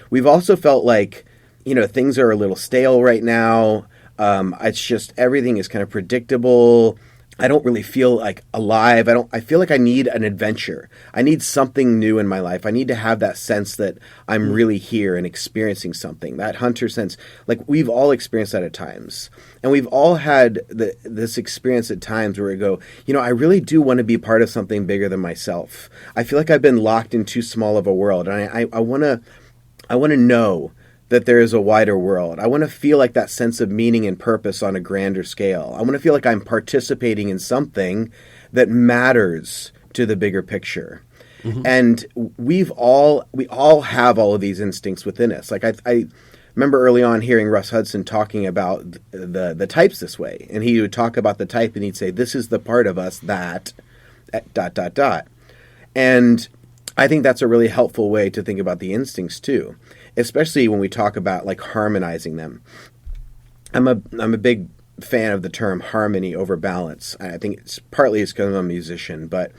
We've also felt like, things are a little stale right now. It's just everything is kind of predictable. I don't really feel like alive. I feel like I need an adventure. I need something new in my life. I need to have that sense that I'm really here and experiencing something. That hunter sense, like we've all experienced that at times. And we've all had this experience at times where we go, I really do want to be part of something bigger than myself. I feel like I've been locked in too small of a world. And I want to know that there is a wider world. I want to feel like that sense of meaning and purpose on a grander scale. I want to feel like I'm participating in something that matters to the bigger picture. Mm-hmm. And we all have all of these instincts within us. Like I remember early on hearing Russ Hudson talking about the types this way. And he would talk about the type and he'd say, this is the part of us that ... And I think that's a really helpful way to think about the instincts too, especially when we talk about like harmonizing them. I'm a big fan of the term harmony over balance. I think it's partly because I'm a musician, but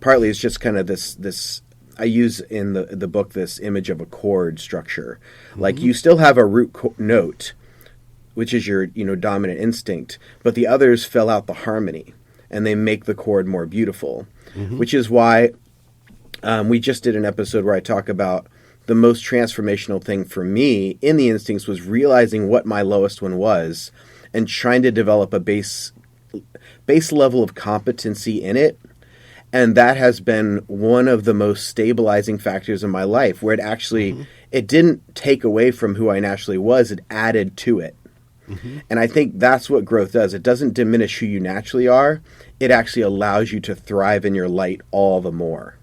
partly it's just kind of this I use in the book this image of a chord structure. Mm-hmm. Like you still have a root note, which is your dominant instinct, but the others fill out the harmony and they make the chord more beautiful, mm-hmm. which is why we just did an episode where I talk about the most transformational thing for me in the instincts was realizing what my lowest one was and trying to develop a base base level of competency in it. And that has been one of the most stabilizing factors in my life, where it actually, it didn't take away from who I naturally was, it added to it. And I think that's what growth does. It doesn't diminish who you naturally are. It actually allows you to thrive in your light all the more.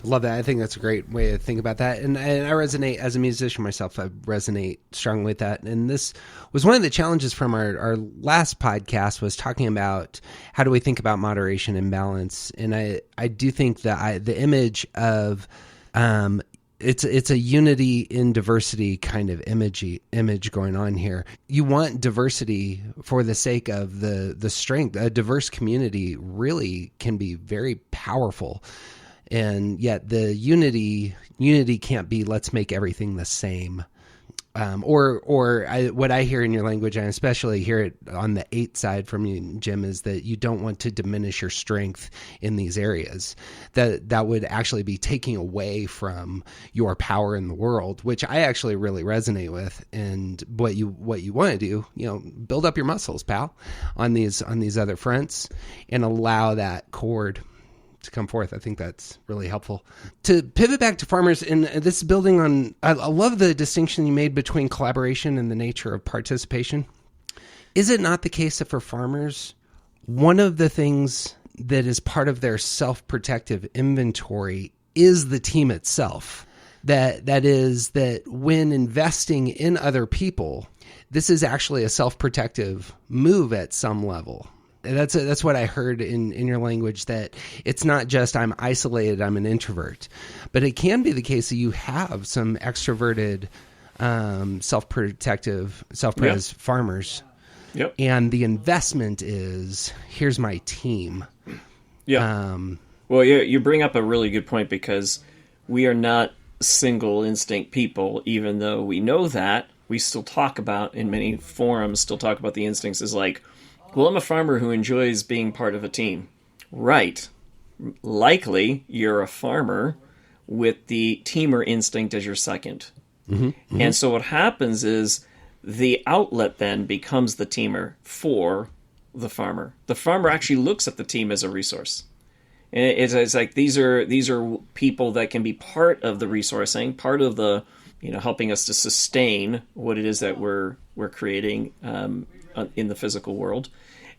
Love that. I think that's a great way to think about that. And I resonate as a musician myself. I resonate strongly with that. And this was one of the challenges from our last podcast, was talking about how do we think about moderation and balance. And I do think that the image of it's a unity in diversity kind of image going on here. You want diversity for the sake of the strength. A diverse community really can be very powerful. And yet the unity can't be, let's make everything the same. What I hear in your language, and especially hear it on the 8 side from you, Jim, is that you don't want to diminish your strength in these areas. That would actually be taking away from your power in the world, which I actually really resonate with. And what you want to do, build up your muscles, pal, on these other fronts, and allow that chord to come forth. I think that's really helpful. To pivot back to farmers, and this is building on, I love the distinction you made between collaboration and the nature of participation. Is it not the case that for farmers, one of the things that is part of their self-protective inventory is the team itself? That is that when investing in other people, this is actually a self-protective move at some level. That's what I heard in your language, that it's not just I'm isolated, I'm an introvert, but it can be the case that you have some extroverted, self-protective, self-pres farmers. Yep. And the investment is, here's my team. Yeah. Well, you bring up a really good point, because we are not single instinct people, even though we know that. We still talk about, in many forums, the instincts as like, well, I'm a farmer who enjoys being part of a team. Right. Likely, you're a farmer with the teamer instinct as your second. Mm-hmm. And so what happens is the outlet then becomes the teamer for the farmer. The farmer actually looks at the team as a resource. And it's like these are people that can be part of the resourcing, part of the, helping us to sustain what it is that we're creating in the physical world.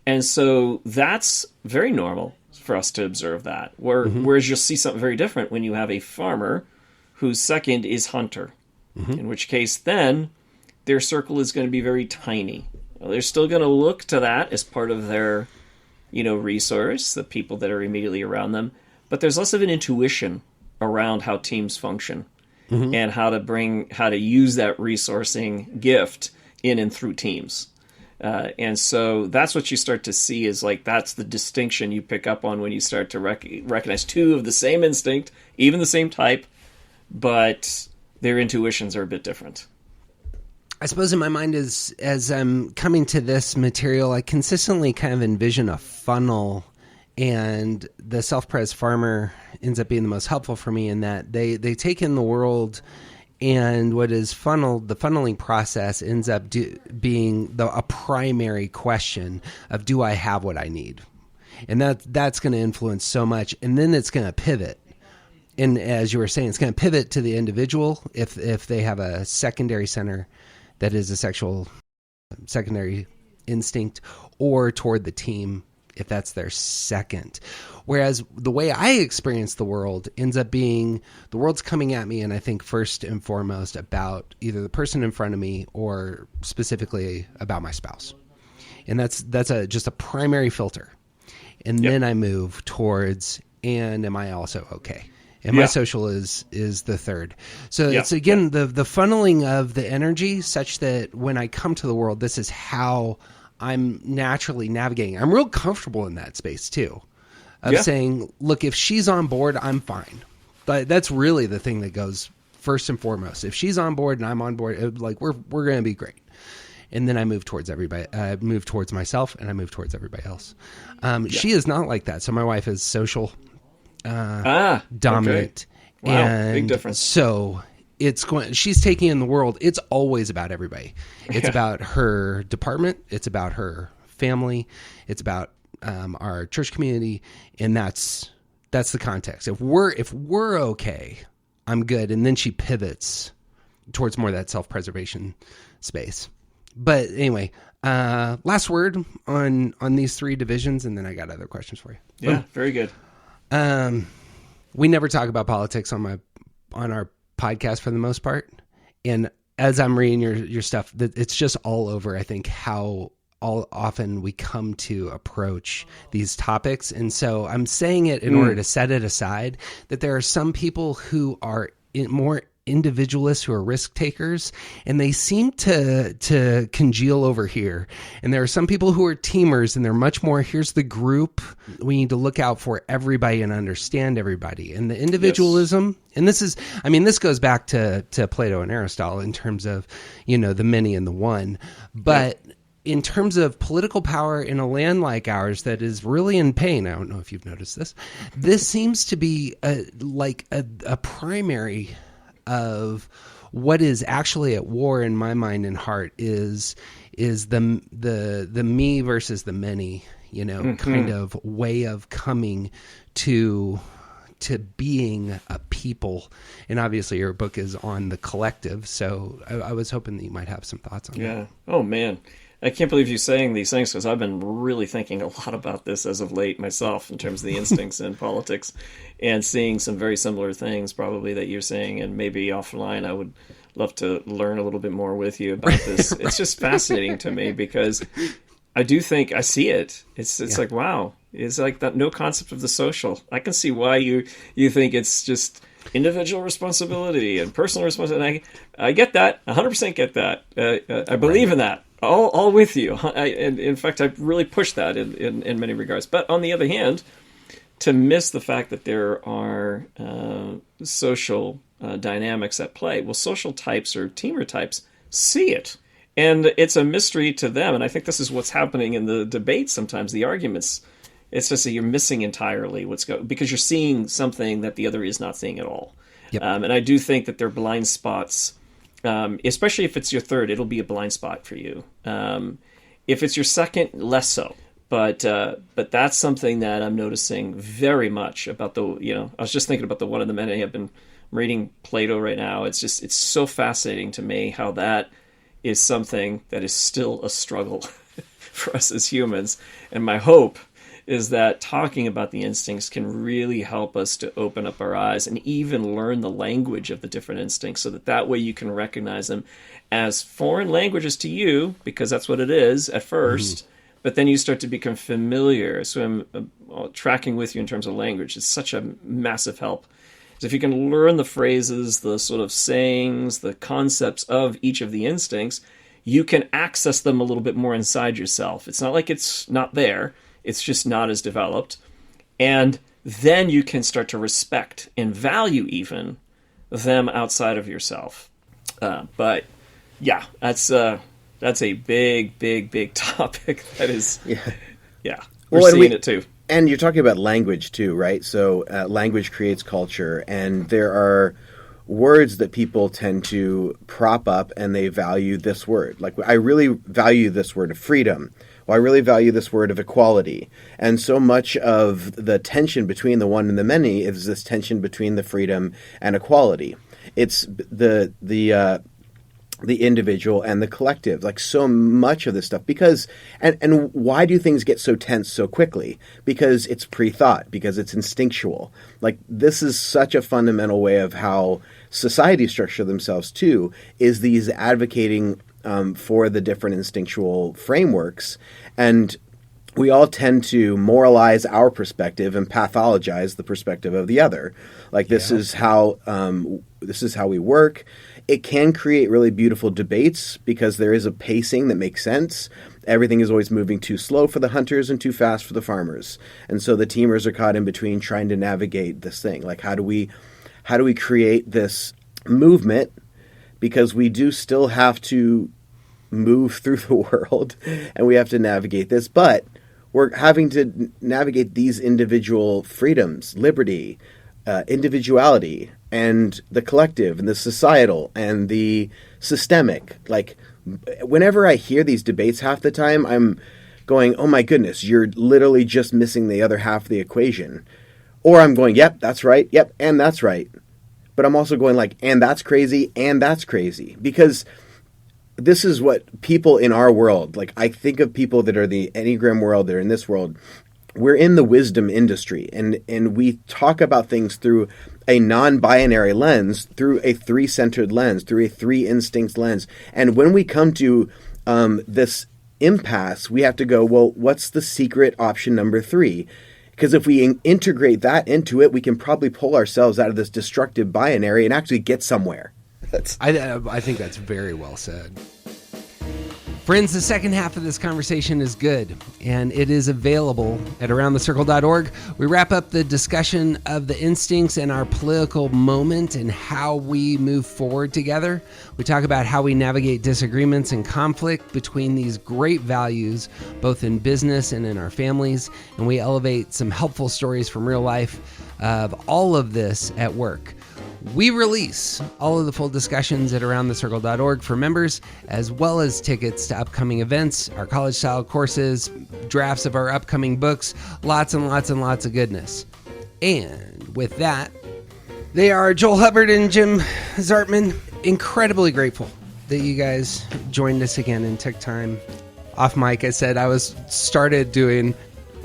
And so that's very normal for us to observe that. Whereas you'll see something very different when you have a farmer whose second is hunter, in which case then their circle is going to be very tiny. Well, they're still going to look to that as part of their, resource, the people that are immediately around them. But there's less of an intuition around how teams function and how to use that resourcing gift in and through teams. And so that's what you start to see is like, that's the distinction you pick up on when you start to recognize two of the same instinct, even the same type, but their intuitions are a bit different. I suppose in my mind, as I'm coming to this material, I consistently kind of envision a funnel, and the self-pres farmer ends up being the most helpful for me in that they take in the world. And what is funneled, the funneling process ends up being a primary question of, do I have what I need? And that's going to influence so much. And then it's going to pivot. And as you were saying, it's going to pivot to the individual if they have a secondary center that is a sexual secondary instinct, or toward the team if that's their second. Whereas the way I experience the world ends up being, the world's coming at me, and I think first and foremost about either the person in front of me or specifically about my spouse. And that's just a primary filter. And then I move towards, and am I also okay? And my social is the third. So it's, again, the funneling of the energy such that when I come to the world, this is how I'm naturally navigating. I'm real comfortable in that space too, of saying, look, if she's on board, I'm fine. But that's really the thing that goes first and foremost. If she's on board and I'm on board, like we're going to be great. And then I move towards everybody. I move towards myself, and I move towards everybody else. She is not like that. So my wife is social, dominant. Okay. Wow, and big difference. So she's taking in the world. It's always about everybody. It's about her department. It's about her family. It's about our church community, and that's the context. If we're okay, I'm good. And then she pivots towards more of that self-preservation space. But anyway, last word on these three divisions, and then I got other questions for you. Yeah, very good. We never talk about politics on our podcast for the most part. And as I'm reading your stuff, it's just all over, I think, how often we come to approach these topics. And so I'm saying it in order to set it aside, that there are some people who are more individualists, who are risk takers, and they seem to congeal over here. And there are some people who are teamers, and they're much more, here's the group. We need to look out for everybody and understand everybody. And the individualism, and this goes back to Plato and Aristotle in terms of, the many and the one. But in terms of political power in a land like ours that is really in pain, I don't know if you've noticed this seems to be a primary of what is actually at war in my mind and heart is the me versus the many, kind of way of coming to being a people. And obviously your book is on the collective, so I was hoping that you might have some thoughts on that. Yeah. Oh man, I can't believe you saying these things, because I've been really thinking a lot about this as of late myself in terms of the instincts in politics, and seeing some very similar things probably that you're saying. And maybe offline I would love to learn a little bit more with you about this. It's just fascinating to me, because I do think I see it. It's like, wow, it's like that no concept of the social. I can see why you think it's just individual responsibility and personal responsibility. I get that. 100% get that. I believe in that. All with you. And in fact, I really push that in many regards. But on the other hand, to miss the fact that there are social dynamics at play. Well, social types or teamer types see it. And it's a mystery to them. And I think this is what's happening in the debates sometimes, the arguments. It's just that you're missing entirely because you're seeing something that the other is not seeing at all. Yep. And I do think that there are blind spots. Especially if it's your third, it'll be a blind spot for you. If it's your second, less so. But that's something that I'm noticing very much about I was just thinking about the one of the many. I've been reading Plato right now. It's so fascinating to me how that is something that is still a struggle for us as humans. And my hope is that talking about the instincts can really help us to open up our eyes and even learn the language of the different instincts, so that way you can recognize them as foreign languages to you, because that's what it is at first, but then you start to become familiar. So I'm tracking with you in terms of language. It's such a massive help. So if you can learn the phrases, the sort of sayings, the concepts of each of the instincts, you can access them a little bit more inside yourself. It's not like it's not there. It's just not as developed. And then you can start to respect and value even them outside of yourself. But yeah, that's a big, big, big topic. That is, we're seeing it too. And you're talking about language too, right? So language creates culture, and there are words that people tend to prop up, and they value this word. Like, I really value this word of freedom. Well, I really value this word of equality. And so much of the tension between the one and the many is this tension between the freedom and equality. It's the individual and the collective, like so much of this stuff. Because, and why do things get so tense so quickly? Because it's pre-thought, because it's instinctual. Like, this is such a fundamental way of how society structure themselves too, is these advocating for the different instinctual frameworks. And we all tend to moralize our perspective and pathologize the perspective of the other. Like, this is how we work. It can create really beautiful debates because there is a pacing that makes sense. Everything is always moving too slow for the hunters and too fast for the farmers. And so the teamers are caught in between trying to navigate this thing. Like, how do we create this movement? Because we do still have to move through the world and we have to navigate this, but we're having to navigate these individual freedoms, liberty, individuality, and the collective, and the societal, and the systemic. Like, whenever I hear these debates, half the time I'm going, oh my goodness, you're literally just missing the other half of the equation. Or I'm going, yep, that's right. Yep, and that's right. But I'm also going like, and that's crazy, and that's crazy. Because this is what people in our world, like I think of people that are the Enneagram world, that are in this world, we're in the wisdom industry, and we talk about things through a non-binary lens, through a three-centered lens, through a three-instincts lens. And when we come to this impasse, we have to go, well, what's the secret option number 3? Because if we integrate that into it, we can probably pull ourselves out of this destructive binary and actually get somewhere. I think that's very well said. Friends, the second half of this conversation is good, and it is available at aroundthecircle.org. We wrap up the discussion of the instincts and our political moment and how we move forward together. We talk about how we navigate disagreements and conflict between these great values, both in business and in our families, and we elevate some helpful stories from real life of all of this at work. We release all of the full discussions at aroundthecircle.org for members, as well as tickets to upcoming events, our college-style courses, drafts of our upcoming books, lots and lots and lots of goodness. And with that, they are Joel Hubbard and Jim Zartman. Incredibly grateful that you guys joined us again and took time off mic. I said I started doing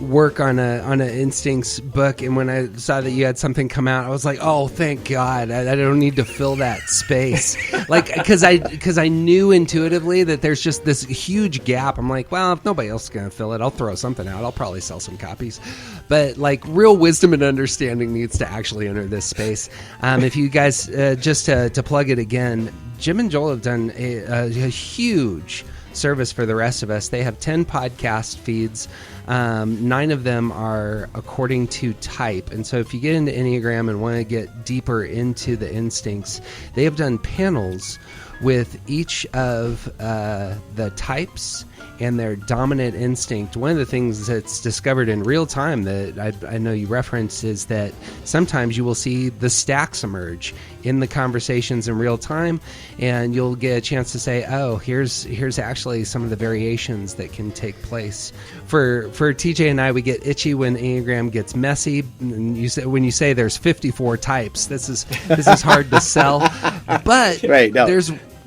work on an instincts book, and when I saw that you had something come out, I was like, oh, thank God, I don't need to fill that space. Like, because I knew intuitively that there's just this huge gap. I'm like, well, if nobody else is going to fill it, I'll throw something out. I'll probably sell some copies. But like, real wisdom and understanding needs to actually enter this space. If you guys, just to plug it again, Jim and Joel have done a huge service for the rest of us. They have 10 podcast feeds. 9 of them are according to type. And so if you get into Enneagram and want to get deeper into the instincts, they have done panels with each of the types and their dominant instinct. One of the things that's discovered in real time that I know you referenced is that sometimes you will see the stacks emerge in the conversations in real time, and you'll get a chance to say, oh, here's actually some of the variations that can take place. For TJ and I, we get itchy when Enneagram gets messy. And when you say there's 54 types, this is hard to sell. But right, no.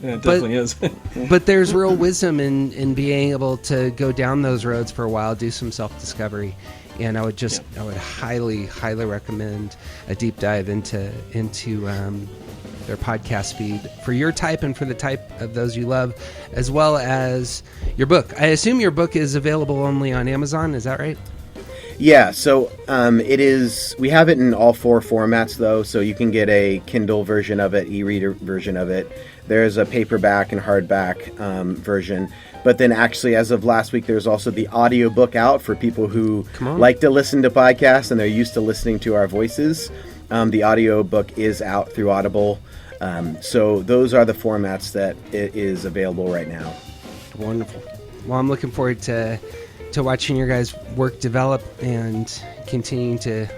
Yeah, it definitely is. But there's real wisdom in being able to go down those roads for a while, do some self-discovery. And I would highly, highly recommend a deep dive into their podcast feed for your type and for the type of those you love, as well as your book. I assume your book is available only on Amazon. Is that right? Yeah, so it is. We have it in all 4 formats, though, so you can get a Kindle version of it, e-reader version of it. There's a paperback and hardback version. But then actually, as of last week, there's also the audiobook out for people who like to listen to podcasts and they're used to listening to our voices. The audiobook is out through Audible. So those are the formats that it is available right now. Wonderful. Well, I'm looking forward to watching your guys' work develop and continuing to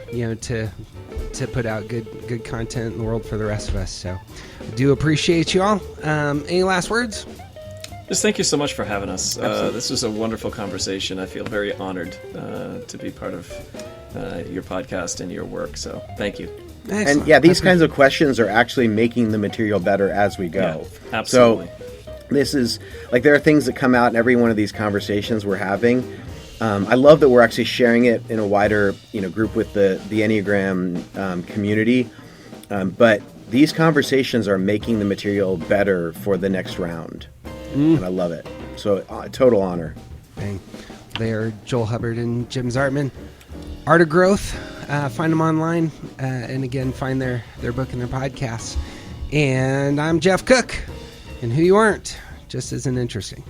put out good content in the world for the rest of us. So I do appreciate you all. Any last words? Just thank you so much for having us. This was a wonderful conversation. I feel very honored to be part of your podcast and your work. So thank you. Excellent. And yeah, these kinds of questions are actually making the material better as we go. Yeah, absolutely. So this is like, there are things that come out in every one of these conversations we're having. I love that we're actually sharing it in a wider, group with the Enneagram community. But these conversations are making the material better for the next round. And I love it. So total honor. Bang. They are Joel Hubbard and Jim Zartman. Art of Growth. Find them online. And again, find their book and their podcasts. And I'm Jeff Cook. And who you aren't just isn't interesting.